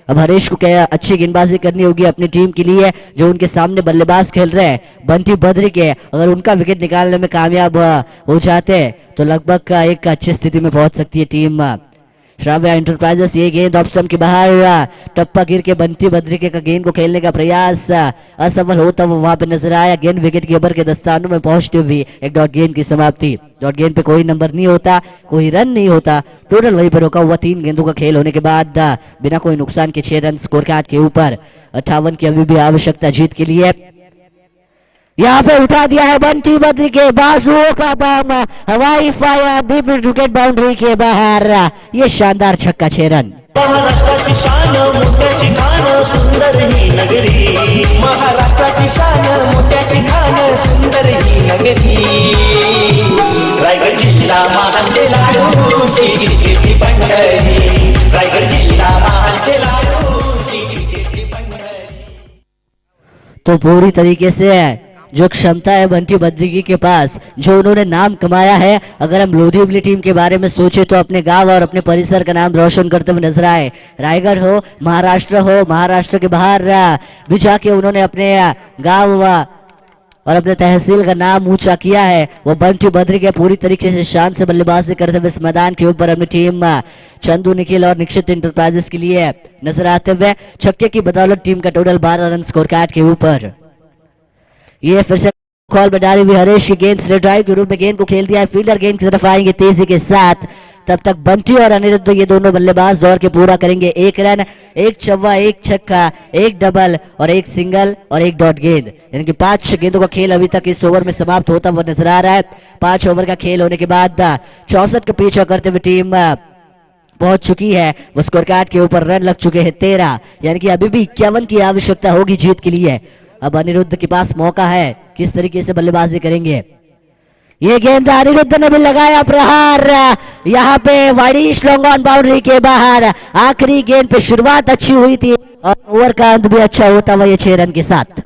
अब हरीश को क्या अच्छी गेंदबाजी करनी होगी अपनी टीम के लिए. जो उनके सामने बल्लेबाज खेल रहे हैं बंटी बद्री के, अगर उनका विकेट निकालने में कामयाब हो जाते हैं तो लगभग एक अच्छी स्थिति में पहुंच सकती है टीम श्राव्या इंटरप्राइजेस. ये गेंद ऑफ स्टंप के बाहर टप्पा गिर के बंटी बद्री के का गेंद को खेलने का प्रयास असफल होता हुआ वहां पे नजर आया. गेंद विकेट कीपर के दस्तानों में पहुंचती हुई एक डॉट गेंद की समाप्ति. डॉट गेंद पे कोई नंबर नहीं होता, कोई रन नहीं होता. टोटल वहीं पर रोका हुआ 3 गेंदों का खेल होने के बाद बिना कोई नुकसान के 6 रन स्कोर कार्ड के ऊपर. 58 की अभी भी आवश्यकता जीत के लिए. यहाँ पे उठा दिया है बंटी बद्री के बाजुओं का बम, हवाई फायर डीप विकेट बाउंड्री के बाहर. ये शानदार छक्का 6 रन. महाराष्ट्राची शान मोठ्याची खान सुंदर ही नगरी, महाराष्ट्राची शान मोठ्याची खान सुंदर ही नगरी. रायगड जिल्हा महानते लाडूची क्रिकेटची पंढरी, रायगड जिल्हा महानते लाडूची क्रिकेटची पंढरी. तो पूरी तरीके से जो क्षमता है बंटी बद्रिकी के पास, जो उन्होंने नाम कमाया है, अगर हम लोधीवली टीम के बारे में सोचे तो अपने गांव और अपने परिसर का नाम रोशन करते हुए नजर आए. रायगढ़ हो, महाराष्ट्र के बाहर भी जाके उन्होंने अपने गांव और अपने तहसील का नाम ऊंचा किया है. वो बंटी बद्रिकी पूरी तरीके से शान से बल्लेबाजी करते हुए इस मैदान के ऊपर अपनी टीम चंदू निखिल और निक्षित इंटरप्राइजेस के लिए नजर आते हुए. छक्के की बदौलत टीम का टोटल 12 रन स्कोर कार्ड के ऊपर. ये फिर से कॉल में डाली हुई हरीश की गेंद स्ट्रेट ड्राइव के रूप में गेंद को खेल दिया है. फील्डर गेंद की तरफ आएंगे तेजी के साथ. तब तक बंटी और अनिरुद्ध ये दोनों बल्लेबाज दौड़ के पूरा करेंगे 1 रन, 1 चौवा, 1 छक्का, 1 डबल और 1 सिंगल और 1 डॉट गेंद. यानी कि 5 गेंदों का खेल अभी तक इस ओवर में समाप्त होता हुआ नजर आ रहा है. 5 ओवर का खेल होने के बाद 64 का पीछा करते हुए टीम पहुंच चुकी है. वो स्कोर कार्ड के ऊपर रन लग चुके हैं 13. यानी कि अभी भी 51 की आवश्यकता होगी जीत के लिए. अब अनिरुद्ध के पास मौका है, किस तरीके से बल्लेबाजी करेंगे. ये गेंद अनिरुद्ध ने भी लगाया प्रहार. यहाँ पे वाइडिश लॉन्ग ऑन बाउंड्री के बाहर. आखिरी गेंद पे शुरुआत अच्छी हुई थी और ओवर का अंत भी अच्छा होता हुआ ये 6 रन के साथ.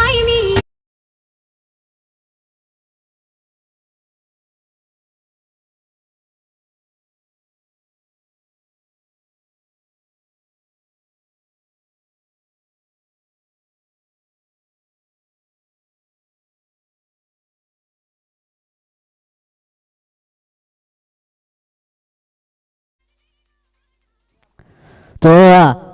तो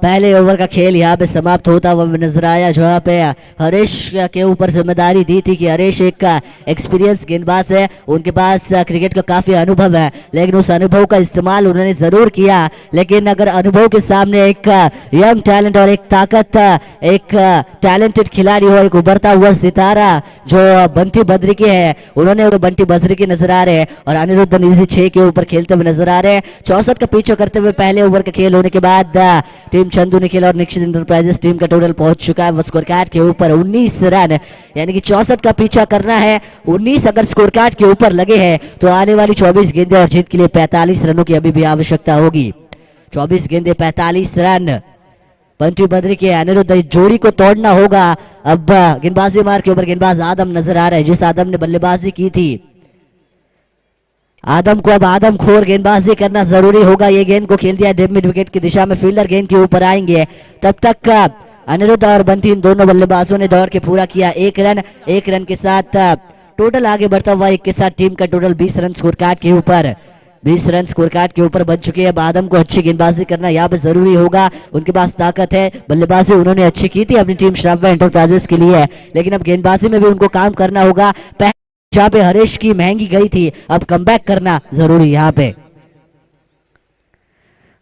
पहले ओवर का खेल यहाँ पे समाप्त होता हुआ नजर आया, जहाँ पे हरीश के ऊपर जिम्मेदारी दी थी कि हरीश एक एक्सपीरियंस गेंदबाज है, उनके पास क्रिकेट का काफी अनुभव है, लेकिन उस अनुभव का इस्तेमाल उन्होंने जरूर किया. लेकिन अगर अनुभव के सामने एक यंग टैलेंट और एक ताकत, एक टैलेंटेड खिलाड़ी हो, एक उभरता हुआ सितारा जो बंटी बद्रिकी है, उन्होंने बंटी बद्रिकी नजर आ रहे हैं और अनिरुद्ध इसी 6 के ऊपर खेलते हुए नजर आ रहे हैं. 64 का पीछा करते हुए पहले ओवर का खेल होने के बाद टीम चंदू निखिल और निक्षित इंटरप्राइजेस टीम का टोटल पहुंच चुका है वो स्कोर कार्ड के ऊपर 19 रन. यानी कि 64 का पीछा करना है. 19 अगर स्कोर कार्ड के ऊपर लगे हैं तो आने वाली 24 गेंदें और जीत के लिए 45 रनों की अभी भी आवश्यकता होगी. 24 गेंदें 45 रन. बंटी बद्रिकी के अनिरुद्ध जोड़ी को तोड़ना होगा. अब गेंदबाजी मार के ऊपर गेंदबाज आदम नजर आ रहा है, जिस आदम ने बल्लेबाजी की थी. आदम को अब आदम खोर गेंदबाजी करना जरूरी होगा. ये गेंद को खेल दिया डेड मिड विकेट की दिशा में. फील्डर गेंद के ऊपर आएंगे. तब तक अनिरुद्ध और बंटी इन दोनों बल्लेबाजों ने दौड़ के पूरा किया 1 रन. 1 रन के साथ टोटल आगे बढ़ता हुआ 1 के साथ टीम का टोटल 20 रन स्कोर कार्ड के ऊपर. 20 रन स्कोर कार्ड के ऊपर बन चुके हैं. अब आदम को अच्छी गेंदबाजी करना यहाँ पे जरूरी होगा. उनके पास ताकत है, बल्लेबाजी उन्होंने अच्छी की थी अपनी टीम श्राव्य एंटरप्राइजेस के लिए, लेकिन अब गेंदबाजी में भी उनको काम करना होगा. जहां पे हरीश की महंगी गई थी, अब कमबैक करना जरूरी यहाँ पे.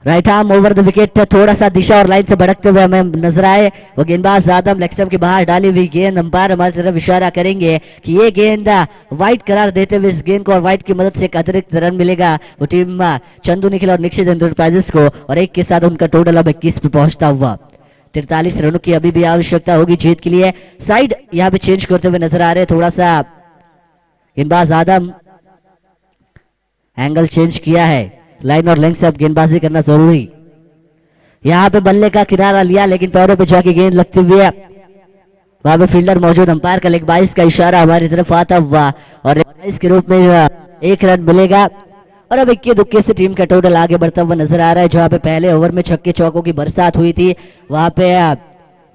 Right arm over the wicket थोड़ा सा दिशा और लाइन से भटकते हुए हमें नजर आए. वो गेंदबाज आदम लेग स्टंप के बाहर डाली हुई गेंद. अंपायर हमारी तरफ इशारा करेंगे कि ये गेंद वाइड करार देते हुए इस गेंद को और वाइड की मदद से एक अतिरिक्त रन मिलेगा वो टीम चंदू निखिल और निक्षित इंटरप्राइजेस को, और 1 के साथ उनका टोटल अब 21 पे पहुंचता हुआ. 43 रनों की अभी भी आवश्यकता होगी जीत के लिए. साइड यहाँ पे चेंज करते हुए नजर आ रहे. थोड़ा सा गेंदबाज आदम एंगल चेंज किया है. लाइन और लेंथ से अब गेंदबाजी करना जरूरी. यहाँ पे बल्ले का किनारा लिया, लेकिन पैरों पे जाके गेंद लगती हुई वहां पे फील्डर मौजूद. अंपायर का लेग 22 का इशारा हमारी तरफ आता हुआ और 22 के रूप में 1 रन मिलेगा. और अब 21 दुक्के से टीम का टोटल आगे बढ़ता हुआ नजर आ रहा है. जहाँ पे पहले ओवर में छक्के चौकों की बरसात हुई थी, वहां पे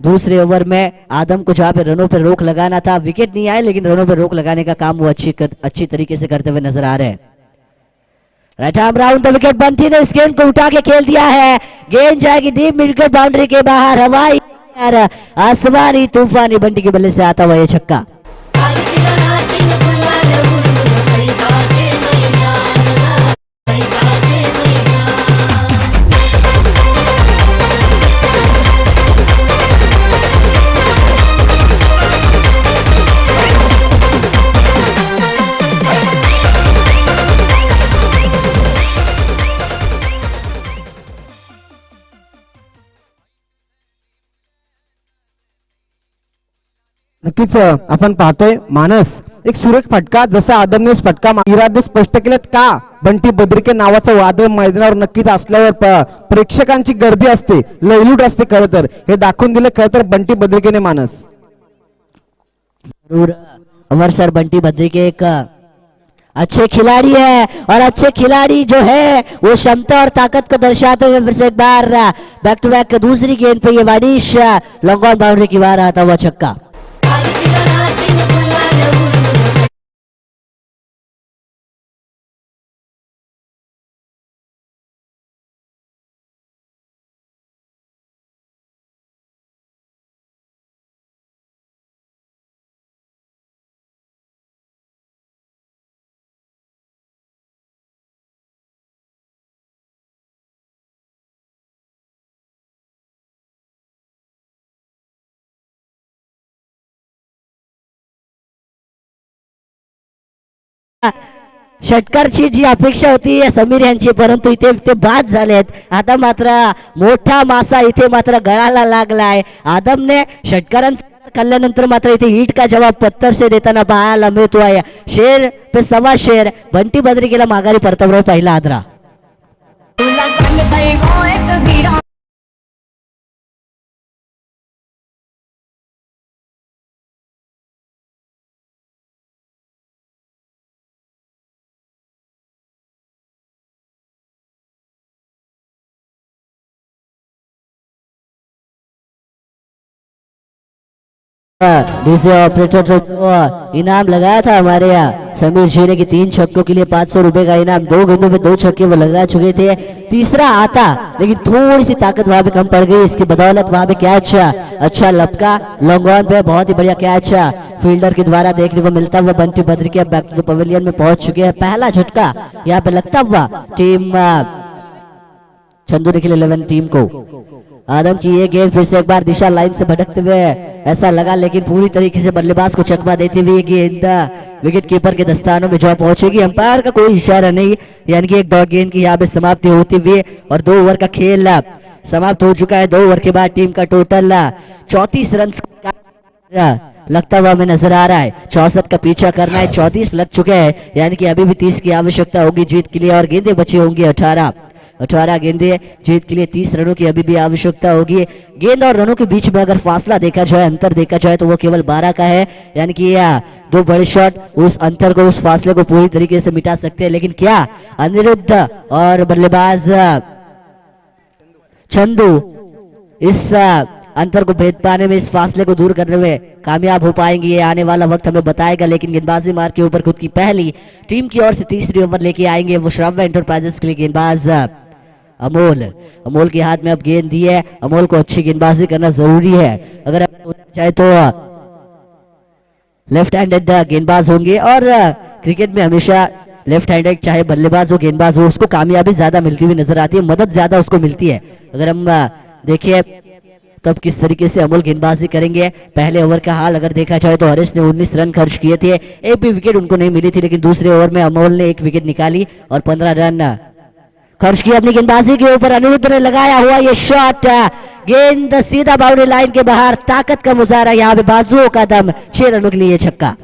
दूसरे ओवर में आदम को जहाँ पे रनों पे रोक लगाना था, विकेट नहीं आए लेकिन रनों पे रोक लगाने का काम वो अच्छी तरीके से करते हुए नजर आ रहे हैं. Right arm round the wicket. Bunty ने इस गेंद को उठा के खेल दिया है. गेंद जाएगी डीप मिड विकेट बाउंड्री के बाहर. हवाई आसमानी तूफानी बंटी के बल्ले से आता हुआ ये छक्का. नक्कीच आपण पाहतोय मानस एक सुरेख फटका, जसा आदमने फटका इरादे स्पष्ट केलेत का बंटी बद्रिके नावाचं वादळ मैदानावर नक्कीच असल्यावर प्रेक्षकांची गर्दी असते, लयलूट असते, खरं तर हे दाखवून दिले खरं तर बंटी बद्रिकेने मानस. जरूर अमर सर, बंटी बद्रिके एक अच्छे खिलाड़ी है और अच्छे खिलाड़ी जो है वो क्षमता और ताकत को दर्शाते हुए फिर से एक बार बैक टू बैक दूसरी गेंद पे ये वाडिश लॉन्ग ऑन बाउंड्री की बार आता हुआ छक्का. षटकारची जी अपेक्षा होती समीर यांची, परंतु इथे ते बाद झालेत. आता मात्र मोठा मासा इथे मात्र गळाला लागलाय. आदमने षटकारांचा खाल्ल्यानंतर मात्र इथे ईट का जवाब पत्थर से देताना पाहायला मिळतोय. शेर पे सवा शेर, बंटी बद्रिकेला माघारी परतवलं पहिला आदरा. डीजे ऑपरेटर जो इनाम लगाया था हमारे यहाँ समीर जी ने कि 3 छक्कों के लिए 500 रुपए का इनाम, 2 गेंदों पे 2 छक्के वो लगा चुके थे. तीसरा आता लेकिन थोड़ी सी ताकत वहां पे कम पड़ गई. इसकी बदौलत वहां पे कैच अच्छा लपका लॉन्ग ऑन पे, बहुत ही बढ़िया कैच फील्डर के द्वारा देखने को मिलता हुआ. Bunty Badrike back to the pavilion में पहुंच चुके हैं. पहला झटका यहाँ पे लगता हुआ टीम चंदू निखिल 11 टीम को. आदम की ये गेंद फिर से एक बार दिशा लाइन से भटकते हुए ऐसा लगा, लेकिन पूरी तरीके से बल्लेबाज को चकमा देती हुई गेंद विकेट कीपर के दस्तानों में जा पहुंचेगी. अंपायर का कोई इशारा नहीं, यानी कि एक डॉट गेंद की यहाँ पे समाप्ति होती हुई और 2 ओवर का खेल समाप्त हो चुका है. 2 ओवर के बाद टीम का टोटल 34 रन लगता हुआ हमें नजर आ रहा है. 64 का पीछा करना है, 34 लग चुके हैं, यानी कि अभी भी 30 की आवश्यकता होगी जीत के लिए. और गेंदें बची होंगी 18 गेंदे जीत के लिए 30 रनों की अभी भी आवश्यकता होगी. गेंद और रनों के बीच में अगर फासला देखा जाए, अंतर देखा जाए, तो वो केवल 12 का है, यानी कि 2 बड़े शॉट उस अंतर को, उस फासले को पूरी तरीके से मिटा सकते हैं. लेकिन क्या अनिरुद्ध और बल्लेबाज चंदू इस अंतर को भेद पाने में, इस फासले को दूर करने में कामयाब हो पाएंगे? ये आने वाला वक्त हमें बताएगा. लेकिन गेंदबाजी मार के ऊपर खुद की पहली टीम की ओर से तीसरी ओवर लेके आएंगे वो श्राव्य एंटरप्राइजेस के लिए गेंदबाज अमोल के हाथ में अब गेंद दी है. अमोल को अच्छी गेंदबाजी करना जरूरी है. अगर चाहे तो लेफ्ट हैंडेड गेंदबाज होंगे, और क्रिकेट में हमेशा लेफ्ट हैंडेड चाहे बल्लेबाज हो गेंदबाज हो, उसको कामयाबी ज्यादा मिलती हुई नजर आती है, मदद ज्यादा उसको मिलती है. अगर हम देखिए तब किस तरीके से अमोल गेंदबाजी करेंगे. पहले ओवर का हाल अगर देखा जाए तो हरीश ने 19 रन खर्च किए थे, एक भी विकेट उनको नहीं मिली थी. लेकिन दूसरे ओवर में अमोल ने 1 विकेट निकाली और 15 रन खर्च किया अपनी गेंदबाजी के ऊपर. अनिरुद्ध ने लगाया हुआ ये शॉट, गेंद सीधा बाउंड्री लाइन के बाहर. ताकत का मुजाहरा यहाँ पे, बाजुओं का दम. 6 रनों के लिए छक्का.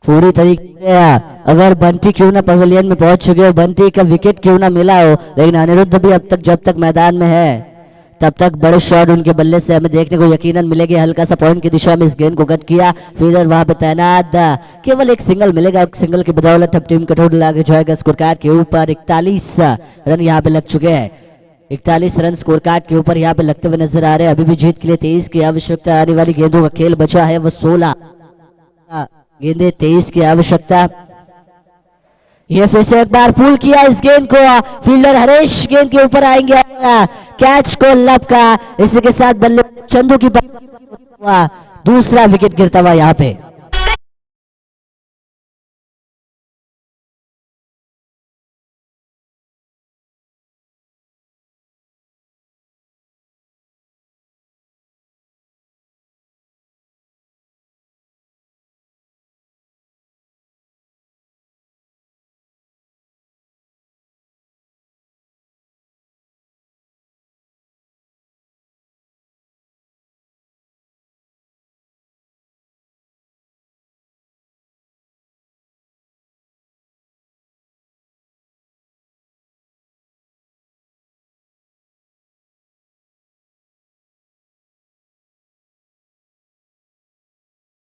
पूरी तरीके से अगर बंटी क्यों ना पवेलियन में पहुंच चुके हो, बंटी का विकेट क्यों ना मिला हो, लेकिन अनिरुद्ध भी अब तक, जब तक मैदान में है तब तक बड़े शॉट उनके बल्ले से हमें देखने को यकीनन मिलेंगे. हल्का सा पॉइंट की दिशा में इस गेंद को कट किया, फील्डर वहां पे तैनात. केवल एक सिंगल मिलेगा, सिंगल की बदौलत अब टीम का टोटल आगे जाएगा स्कोर कार्ड के ऊपर. 41 रन यहाँ पे लग चुके हैं. 41 रन स्कोर कार्ड के ऊपर यहाँ पे लगते हुए नजर आ रहे हैं. अभी भी जीत के लिए 23 की आवश्यकता. आने वाली गेंदों का खेल बचा है वो 16 गेंदे, 23 की आवश्यकता. ये फिर से एक बार पुल किया इस गेंद को, फील्डर हरीश गेंद के ऊपर आएंगे, कैच को लपका. इसी के साथ बल्ले चंदू की दूसरा विकेट गिरता हुआ यहाँ पे.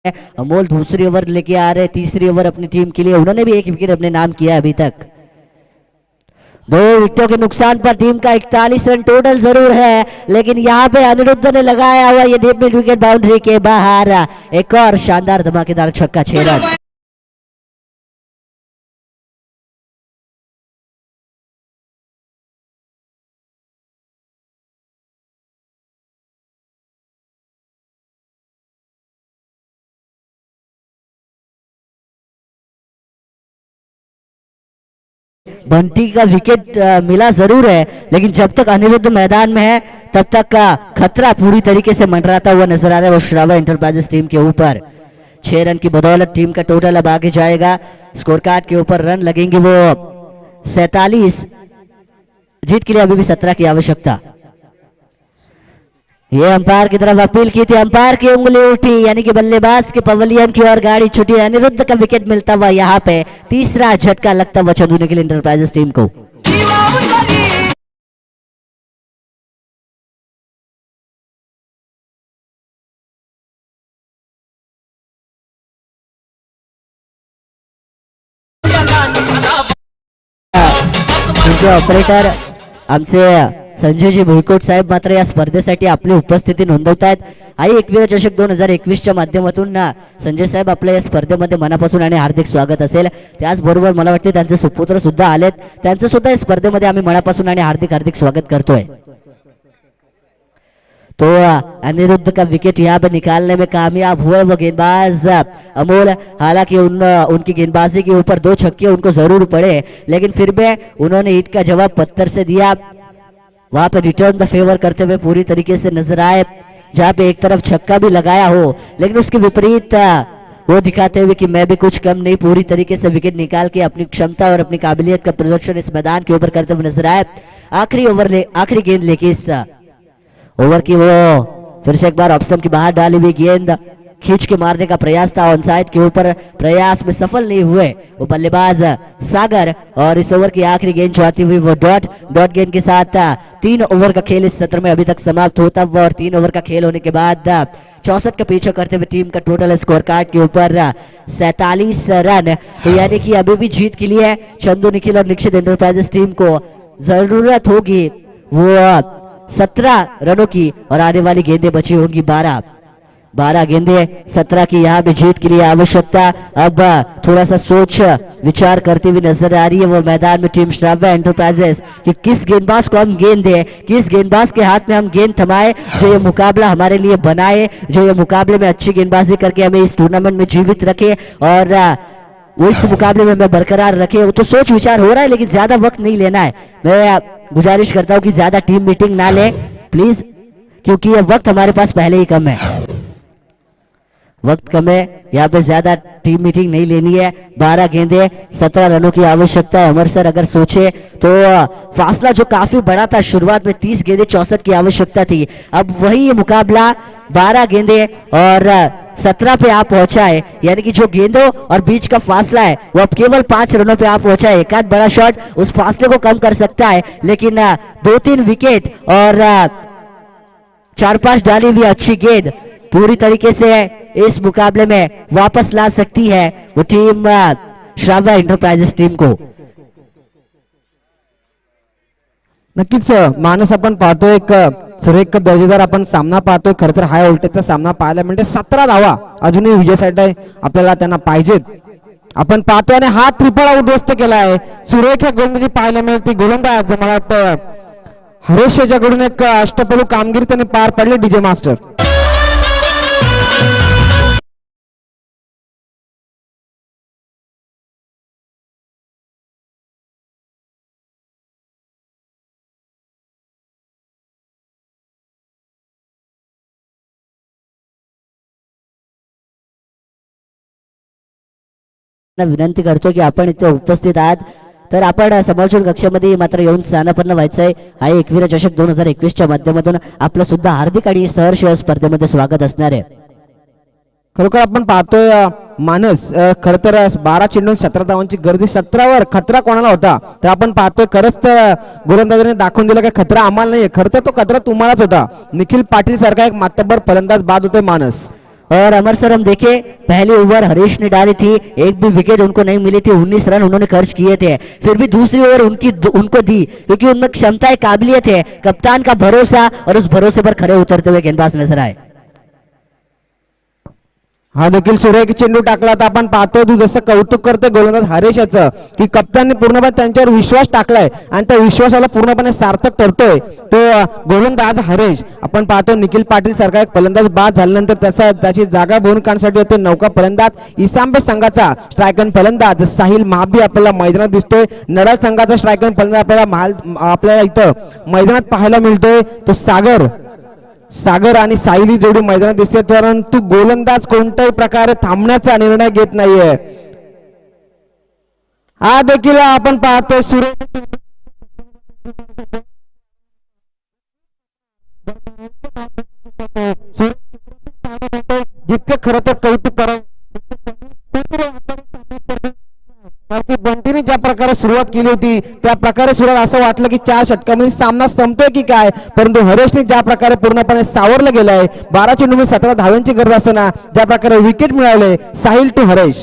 अमोल दूसरी ओवर लेके आ रहे, तीसरी ओवर अपनी टीम के लिए, उन्होंने भी एक विकेट अपने नाम किया अभी तक। 2 विकेटों के नुकसान पर टीम का 41 रन टोटल जरूर है, लेकिन यहाँ पे अनिरुद्ध ने लगाया हुआ ये डीप मिड विकेट बाउंड्री के बाहर। एक और शानदार धमाकेदार छक्का, 6 रन। बंटी का विकेट मिला जरूर है, लेकिन जब तक अनिरुद्ध मैदान में है तब तक का खतरा पूरी तरीके से मंडराता हुआ नजर आ रहा है वो श्रावा एंटरप्राइजेस टीम के ऊपर। 6 रन की बदौलत टीम का टोटल अब आगे जाएगा। स्कोर कार्ड के ऊपर रन लगेंगे वो 47। जीत के लिए अभी भी 17 की आवश्यकता। ये अंपायर की तरफ अपील की थी, अंपायर की उंगली उठी, यानी कि बल्लेबाज के पवेलियन की ओर गाड़ी छुटी। अनिरुद्ध का विकेट मिलता हुआ यहाँ पे तीसरा झटका लगता हुआ चंदू निखिल एंटरप्राइजेस टीम को। ऑपरेटर आमचे संजय जी भुईकोट साहेब मात्र या स्पर्धेसाठी आपली उपस्थिती नोंदवतायत। आई एकविरा चषक 2021च्या माध्यमातून संजय साहेब आपल्या या स्पर्धेमध्ये मनापासून आणि हार्दिक स्वागत असेल। त्याचबरोबर मला वाटते त्यांचे सुपुत्र सुद्धा आलेत, त्यांचं सुद्धा या स्पर्धेमध्ये आम्ही मनापासून आणि हार्दिक स्वागत करतोय। तो अनिरुद्ध का विकेट यहाँ पे निकालने में कामयाब हुए वो गेंदबाज अमोल। हालांकि उनकी गेंदबाजी के ऊपर 2 छक्के उनको जरूर पड़े, लेकिन फिर भी उन्होंने ईंट का जवाब पत्थर से दिया। वहां पे रिटर्न द फेवर करते हुए पूरी तरीके से नजर आए, जहां पे एक तरफ छक्का भी लगाया हो, लेकिन उसके विपरीत वो दिखाते हुए कि मैं भी कुछ कम नहीं, पूरी तरीके से विकेट निकाल के अपनी क्षमता और अपनी काबिलियत का प्रदर्शन इस मैदान के ऊपर करते हुए नजर आए। आखिरी गेंद लेके इस ओवर की वो फिर से एक बार ऑफ स्टंप की बाहर डाली हुई गेंद खींच के मारने का प्रयास था, ऑन साइड के ऊपर प्रयास में सफल नहीं हुए वो बल्लेबाज सागर। और इस ओवर की आखिरी गेंद चाहती हुई वो डॉट गेंद के साथ 3 ओवर का खेल इस सत्र में अभी तक समाप्त होता हुआ, और 3 ओवर का खेल होने के बाद 64 का पीछा करते हुए टीम का टोटल स्कोर कार्ड के ऊपर 47 रन। तो यानी कि अभी भी जीत के लिए चंदू निखिल और निक्षित एंटरप्राइजेस टीम को जरूरत होगी वो 17 रनों की, और आने वाली गेंदें बची होंगी 12 गेंदें 17 की यहाँ पे जीत के लिए आवश्यकता। अब थोड़ा सा सोच विचार करती हुई नजर आ रही है वो मैदान में टीम श्राव्या एंटरप्राइजेस कि किस गेंदबाज को हम गेंद दें, किस गेंदबाज के हाथ में हम गेंद थमाए जो ये मुकाबला हमारे लिए बनाए, जो ये मुकाबले में अच्छी गेंदबाजी करके हमें इस टूर्नामेंट में जीवित रखे और वो इस मुकाबले में हमें बरकरार रखे। वो तो सोच विचार हो रहा है, लेकिन ज्यादा वक्त नहीं लेना है। मैं गुजारिश करता हूं कि ज्यादा टीम मीटिंग ना ले प्लीज, क्योंकि ये वक्त हमारे पास पहले ही कम है, वक्त कम है, यहाँ पे ज्यादा टीम मीटिंग नहीं लेनी है। 12 गेंदे 17 रनों की आवश्यकता है। अमर सर अगर सोचे तो फासला जो काफी बड़ा था, शुरुआत में 30 गेंदे 64 की आवश्यकता थी, अब वही ये मुकाबला 12 गेंदे और 17 पे आप पहुंचा है, यानी कि जो गेंदों और बीच का फासला है वो अब केवल 5 रनों पे आप पहुंचा है। एक आध बड़ा शॉट उस फासले को कम कर सकता है, लेकिन 2-3 विकेट और 4-5 डाली हुई अच्छी गेंद पूरी तरीके से इस मुकाबले में वापस ला सकती है वो टीम श्राव्या एंटरप्राइजेस टीम को। नक्कीच मानस आपण पाहतोय एक सुरेख दर्जेदार आपण सामना पाहतोय। खरं तर हाय व्होल्टेजचा सामना पाहायला मिळते। 17 धावा अजूनही विजयासाठी आपल्याला त्यांना पाहिजेत, आपण पाहतोय आणि हा त्रिफळा उद्ध्वस्त केला आहे। सुरेख गोलंदाजी पाहायला मिळते। गोलंदाज मला वाटतं हरेश याच्याकडून एक अष्टपैलू कामगिरी त्यांनी पार पाडली डीजे मास्टर। विनंती करतो की आपण इथे उपस्थित आहात तर आपण समोरच्या कक्षामध्ये मात्र येऊन स्थानापन्न व्हायचंय। हा 21 चषक 2021च्या माध्यमातून आपलं सुद्धा हार्दिक आणि सहर्ष स्पर्धेमध्ये स्वागत असणार आहे। खरोखर आपण पाहतोय मानस खरं तर 12 चेंडून 17 धावांची गर्दी, 17वर खतरा कोणाला होता तर आपण पाहतोय खरंच तर गोलंदाजाने दाखवून दिला की खतरा आम्हाला नाहीये, खरं तर तो खतरा तुम्हालाच होता। निखिल पाटील सारखा एक मातब्बर फलंदाज बाद होते मानस। और अमर सर हम देखे पहली ओवर हरीश ने डाली थी, एक भी विकेट उनको नहीं मिली थी, 19 रन उन्होंने खर्च किए थे। फिर भी दूसरी ओवर उनको दी क्योंकि उनमें क्षमता काबिलियत है, कप्तान का भरोसा और उस भरोसे पर खरे उतरते हुए गेंदबाज नजर आए। हा देखील सुरेख चेंडू टाकला तर आपण पाहतो तू जसं कौतुक करते गोलंदाज हरेश याचं की कप्तानने पूर्णपणे त्यांच्यावर विश्वास टाकलाय आणि त्या विश्वासाला पूर्णपणे सार्थक ठरतोय तो गोलंदाज हरेश। आपण पाहतो निखिल पाटील सारखा एक फलंदाज बाद झाल्यानंतर त्याची जागा भरून काढण्यासाठी होते नौका फलंदाज इसांबे संघाचा स्ट्रायकन फलंदाज साहिल महाबी आपल्याला मैदानात दिसतोय। नडाल संघाचा स्ट्रायकन फलंदाज आपल्याला इथं मैदानात पाहायला मिळतोय तो सागर आणि साहिली जोडी मैदानात दिसते, परंतु गोलंदाज कोणत्याही प्रकारे थांबण्याचा निर्णय घेत नाहीये। हा देखील आपण पाहतो जितके खरं तर कौतुक करा बंटीने ज्या प्रकारे सुरुवात केली होती त्या प्रकारे सुरुवात असं वाटलं की 4 षटकांमध्ये सामना संपतोय की काय, परंतु हरेशने ज्या प्रकारे पूर्णपणे सावरलं गेलंय 12 चेंडूमध्ये 17 धावांची गरज असताना ज्या प्रकारे विकेट मिळवले साहिल टू हरेश।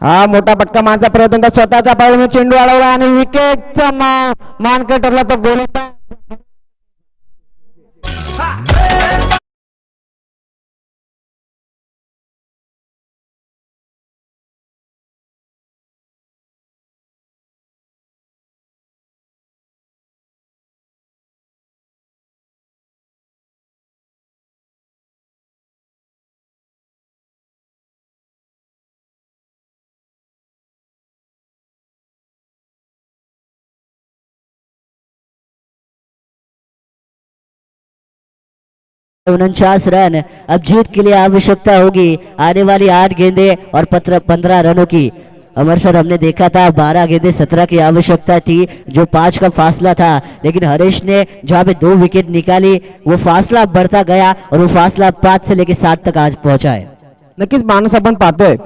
हा मोठा फटका मारचा प्रयत्न स्वतःच्या पावलाने चेंडू अडवला आणि विकेटचा मानकर ठरला तो गोलंदाज। उनचास रन अब जीत के लिए आवश्यकता होगी आने वाली 8 गेंदे और 15 रनों की। अमर सर हमने देखा था 12 गेंदे 17 की आवश्यकता थी जो 5 का फासला था, लेकिन हरीश ने जहाँ पे 2 विकेट निकाली वो फासला बढ़ता गया और वो फासला 5 से लेकर 7 तक आज पहुंचा है। नक्कीच माणूस आपण पाहतोय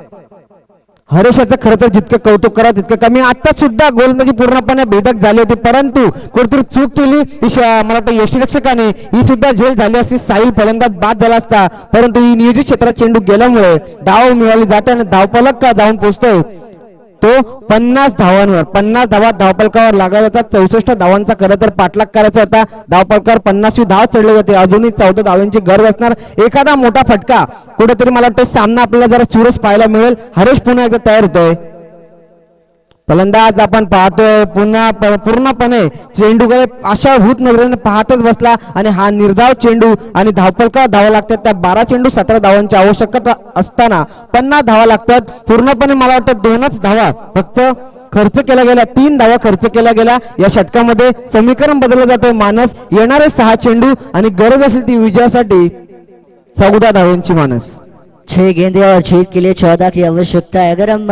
हरेशाचं खरं तर जितकं कौतुक करा तितकं कमी। आता सुद्धा गोलंदाजी पूर्णपणे भेदक झाली होती परंतु कुठेतरी चूक केली मला वाटतं यष्टीरक्षकाने, ही सुद्धा झेल झाली असती साहिल फलंदाज बाद झाला असता, परंतु ही नियोजित क्षेत्रात चेंडू गेल्यामुळे धाव मिळाली जाते आणि धावफलक का जाऊन पोहोचतोय तो 50 धावांवर। 50 धावा धावफलकावर लागला जातात। 64 धावांचा खरं तर पाठलाग करायचा होता, धावफलकावर 50वी धाव चढली जाते, अजूनही 14 धावांची गरज असणार। एखादा मोठा फटका कुठेतरी मला वाटतं सामना आपल्याला जरा चुरस पाहायला मिळेल। हरेश पुन्हा एकदा तयार होतोय, फलंदाज आपण पाहतोय पुन्हा पूर्णपणे चेंडूकडे आशाभूत नजरेने पाहतच बसला आणि हा निर्धाव चेंडू आणि धावफलकावर धावा लागतात। त्या 12 चेंडू 17 धावांची आवश्यकता असताना 50 धावा लागतात। पूर्णपणे मला वाटतं 2च धावा फक्त खर्च केला गेला, 3 धावा खर्च केला गेला। या षटकामध्ये समीकरण बदललं जातंय, मानस येणारे 6 चेंडू आणि गरज असेल ती विजयासाठी 14 धावांची मानस। 6 गेंदे और जीत के लिए 14 की आवश्यकता है। अगर हम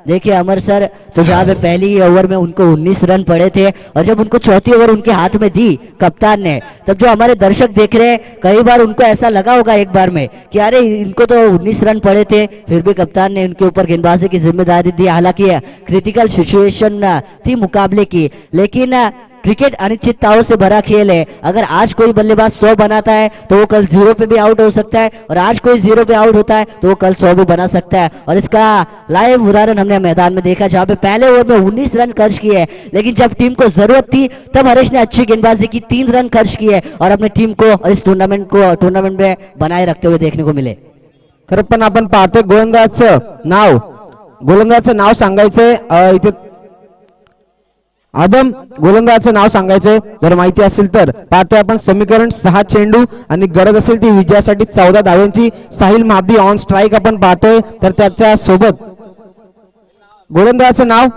देखिए अमर सर तो जहाँ पे पहली ओवर में उनको 19 रन पड़े थे और जब उनको चौथी ओवर उनके हाथ में दी कप्तान ने, तब जो हमारे दर्शक देख रहे हैं कई बार उनको ऐसा लगा होगा एक बार में कि अरे इनको तो 19 रन पड़े थे, फिर भी कप्तान ने उनके ऊपर गेंदबाजी की जिम्मेदारी दी। हालांकि क्रिटिकल सिचुएशन थी मुकाबले की, लेकिन क्रिकेट अनिश्चितताओं से भरा खेल है। अगर आज कोई बल्लेबाज 100 बनाता है तो वो कल 0 पे भी आउट हो सकता है और आज कोई 0 पे आउट होता है तो वो कल 100 भी बना सकता है। और इसका लाइव उदाहरण हमने मैदान में देखा जहाँ पे पहले ओवर में 19 रन खर्च किए, लेकिन जब टीम को जरूरत थी तब हरीश ने अच्छी गेंदबाजी की, 3 रन खर्च किए और अपनी टीम को और इस टूर्नामेंट में बनाए रखते हुए देखने को मिले। खरं पण आपण पाहतोय गोलंदाजाचं नाव सांगायचंय इथे आदम गोलंदाजाचं नाव सांगायचंय जर माहिती असेल तर। पाहतोय आपण समीकरण 6 चेंडू आणि गरज असेल ती विजयासाठी 14 धावांची। साहिल महादी ऑन स्ट्राइक आपण पाहतोय तर त्याच्या सोबत गोलंदाजाचं नाव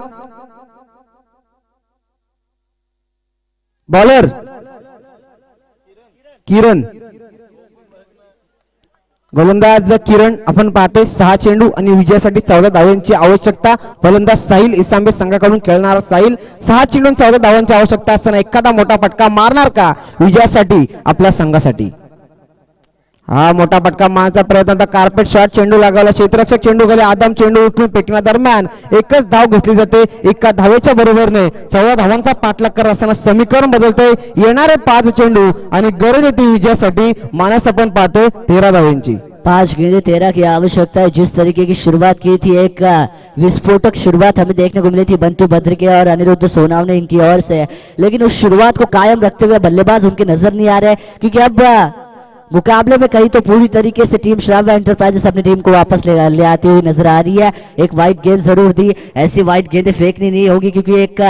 बॉलर किरण, गोलंदाज किरण आपण पाहतोय 6 चेंडू आणि विजयासाठी 14 धावांची आवश्यकता। फलंदाज साहिल इसांबे संघाकडून खेळणारा साहिल 6 चेंडू 14 धावांची आवश्यकता असताना एखादा मोठा फटका मारणार का विजयासाठी आपल्या संघासाठी। हा मोठा फटका मारण्याचा प्रयत्न होता. कार्पेट शॉट, चेंडू लागवला, क्षेत्ररक्षक चेंडू गेले, आदम चेंडू उचलून फेकण्या दरम्यान एकच धाव घेतली जाते. एका धावेच्या बरोबरीने 14 धावांचा पाठलाग करत असताना समीकरण बदलते. येणारे 5 चेंडू आणि गरज येते विजयासाठी. मानस आपण पाहतोय 13 धावांची. 5 गेंदे 13 की आवश्यकता है. जिस तरीके की शुरुआत की थी, एक विस्फोटक शुरुआत हमें देखने को मिली थी बंटू बद्रिके और अनिरुद्ध सोनावने इनकी ओर से, लेकिन उस शुरुआत को कायम रखते हुए बल्लेबाज उनके नजर नहीं आ रहे, क्योंकि अब मुकाबले में कहीं तो पूरी तरीके से टीम श्राव्य एंटरप्राइजेस अपनी टीम को वापस ले आती हुई नजर आ रही है. एक वाइट गेंद जरूर दी, ऐसी वाइट गेंदें फेंकनी नहीं होगी, क्योंकि एक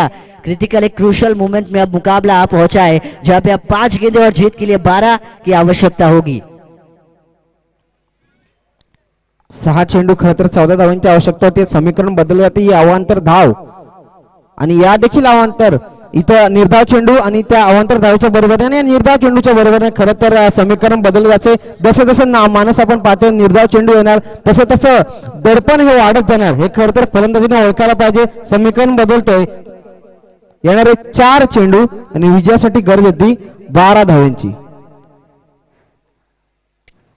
क्रिटिकल एक क्रूशल मोमेंट में अब मुकाबला आ पहुंचा है, जहां पे अब 5 गेंदे और जीत के लिए 12 की आवश्यकता होगी. 6 चेंडू खरं तर 14 धावांची आवश्यकता होती. समीकरण बदलले जाते. ही अवांतर धाव आणि या देखील अवांतर, इथं निर्धाव चेंडू आणि त्या अवांतर धावेच्या बरोबरीने निर्धाव चेंडूच्या बरोबरीने खरं तर समीकरण बदलले जाते. जसे जसे मानस आपण पाहतो निर्धाव चेंडू येणार तसं तसं दडपण हे वाढत जाणार. हे खरं तर फलंदाजीने ओळखायला पाहिजे. समीकरण बदलतंय. येणारे 4 चेंडू आणि विजयासाठी गरज येते 12 धावांची.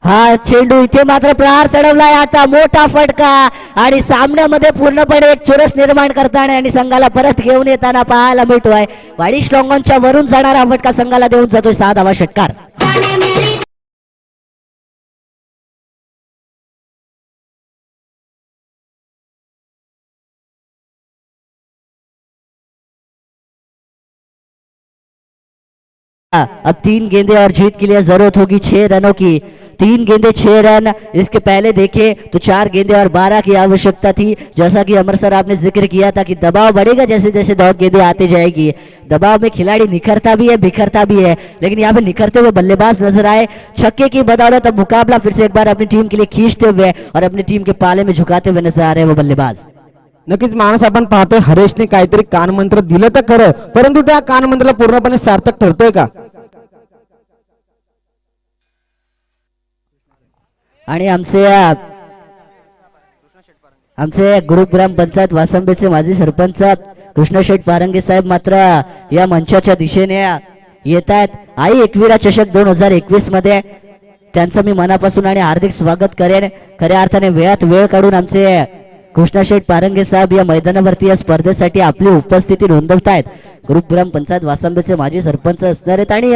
हा चेंडू इथे मात्र प्रहार चढवलाय. आता मोठा फटका आणि सामन्यामध्ये पूर्णपणे एक चुरस निर्माण करताना आणि संघाला परत घेऊन येताना पाहायला मिळतोय. वाडी श्लोंगनच्या वरून जाणारा फटका संघाला देऊन जातोय 6 धावा षटकार. जाने मेरी अब 3 गेंदे और जीत के लिए जरूरत होगी 6 रनों की. 3 गेंदे 6 रन. इसके पहले देखे तो 4 गेंदे और 12 की आवश्यकता थी. जैसा कि अमर सर आपने जिक्र किया था कि दबाव बढ़ेगा जैसे जैसे दौड़ गेंदें आती जाएगी. दबाव में खिलाड़ी निखरता भी है, बिखरता भी है, लेकिन यहाँ पे निखरते हुए बल्लेबाज नजर आए. छक्के की बदौलत अब मुकाबला फिर से एक बार अपनी टीम के लिए खींचते हुए और अपनी टीम के पाले में झुकाते हुए नजर आ रहे हैं वो बल्लेबाज. नक्कीच माणस आपण पाहतोय हरेशने काहीतरी कानमंत्र दिलं तर खरं, परंतु त्या कानमंत्राला पूर्णपणे सार्थक ठरतोय का? आणि आमचे ग्रुप ग्रामपंचायत वासंबेचे माजी सरपंच कृष्णशेठ पारंगे साहेब मात्र या मंचाच्या दिशेने येत आहेत. आई एकविरा चषक 2021 मध्ये त्यांचं मी मनापासून आणि हार्दिक स्वागत करेन. खऱ्या अर्थाने वेळात वेळ काढून आमचे कृष्णशेठ पारंगे साहेब या मैदानावरती या स्पर्धेसाठी आपली उपस्थिती नोंदवतायत. ग्रुप ग्रामपंचायत वासंबेचे माजी सरपंच असणार आहेत आणि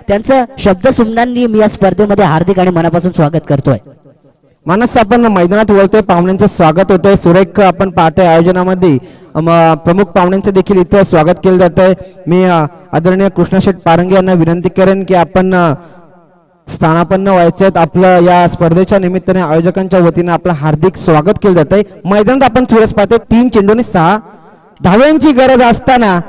त्यांचं शब्द सुमनांनी मी या स्पर्धेमध्ये हार्दिक आणि मनापासून स्वागत करतोय. मानस आपण मैदानात वळतोय, पाहुण्यांचं स्वागत होतंय. सुरेख आपण पाहतोय आयोजनामध्ये प्रमुख पाहुण्यांचं देखील इथं स्वागत केलं जात आहे. मी आदरणीय कृष्णशेठ पारंगे यांना विनंती करेन की आपण स्थानापन्न व्हायचं. आपलं या स्पर्धेच्या निमित्ताने आयोजकांच्या वतीने आपलं हार्दिक स्वागत केलं जात आहे. मैदानात आपण चुरस पाहतोय 3 चेंडूने 6 धाव्यांची गरज असताना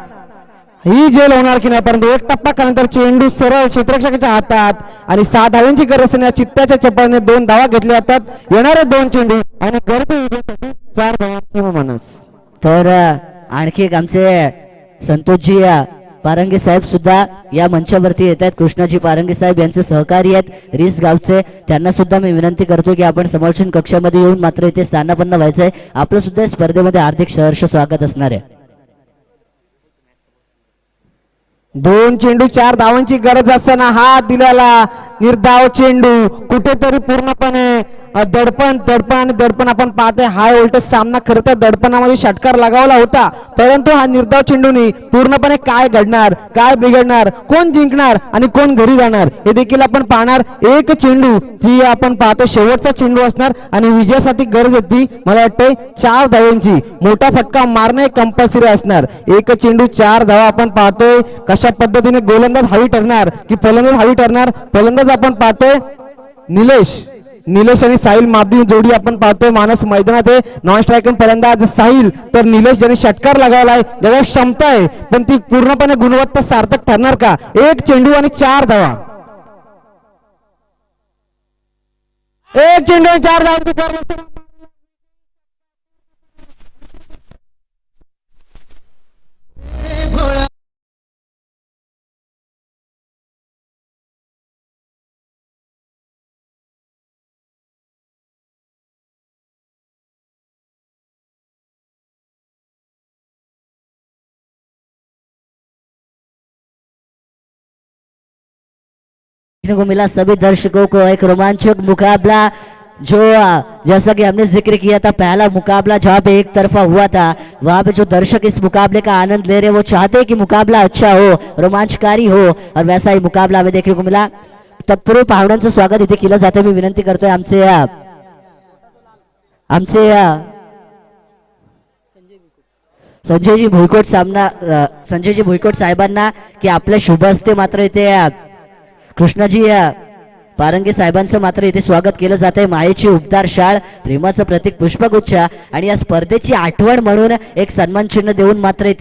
ही जेल होणार की नाही, परंतु एक टप्पा खाल्यानंतर चेंडू सरळ क्षेत्ररक्षकाच्या हातात आणि 6 धाव्यांची गरज असताना चित्त्याच्या चपळाने 2 धावा घेतल्या जातात. येणारे 2 चेंडू आणि गरज विजयासाठी 4 धावांची मानस. तर आणखी एक आमचे संतोषजी पारंगे साहेब सुद्धा या मंचावरती येत आहेत. कृष्णाजी पारंगे साहेब यांचे सहकारी आहेत रिस गावचे. त्यांना सुद्धा मी विनंती करतो की आपण समालोचन कक्षामध्ये येऊन मात्र इथे स्थानापन्न व्हायचंय. आपलं सुद्धा स्पर्धेमध्ये हार्दिक सहर्ष स्वागत असणार आहे. 2 चेंडू 4 धावांची गरज असताना हात दिलेला निर्धाव चेंडू कुठेतरी पूर्णपणे दडपण आपण पाहतोय. हा उलट सामना खरं तर दडपणामध्ये षटकार लगावला होता, परंतु हा निर्धाव चेंडूने पूर्णपणे काय घडणार, काय बिघडणार, कोण जिंकणार आणि कोण घरी जाणार हे देखील आपण पाहणार. एक चेंडू जी आपण पाहतो शेवटचा चेंडू असणार आणि विजयासाठी गरज होती मला वाटतंय 4 धावांची. मोठा फटका मारणे कंपल्सरी असणार. एक चेंडू 4 धावा आपण पाहतोय. कशा पद्धतीने गोलंदाज हवी ठरणार की फलंदाज हवी ठरणार. फलंदाज आपण पाहतोय निलेश आणि साहिल माबदी जोडी आपण पाहतोय. मानस मैदानात आहे. नॉन स्ट्रायकर फलंदाज साहिल तर निलेश ज्यांनी षटकार लगावलाय, ज्याला क्षमता आहे पण ती पूर्णपणे गुणवत्ता सार्थक ठरणार का? एक चेंडू आणि 4 धावा. एक चेंडू आणि 4 धावा. देखने को मिला सभी दर्शकों को एक रोमांचक मुकाबला जो जैसा कि हमने जिक्र किया था पहला मुकाबला जहाँ पे एक तरफा हुआ था वहाँ पे जो दर्शक इस मुकाबले का आनंद ले रहे हैं वो चाहते हैं कि मुकाबला अच्छा हो रोमांचकारी हो और वैसा ही मुकाबला हमें देखने को मिला तत्पूर्वी पाहुण्यांचं स्वागत इथे केलं जातं मी विनंती करतोय आमचे संजयजी भुईकोट साहेबांना की आपल्या शुभ हस्ते मात्र इथे कृष्णाजी पारंगे साहेबांचं मात्र इथे स्वागत केलं जात आहे मायेची उपदार शाळ प्रेमाचं प्रतीक पुष्पगुच्छ आणि या स्पर्धेची आठवण म्हणून एक सन्मान चिन्ह देऊन मात्र इथे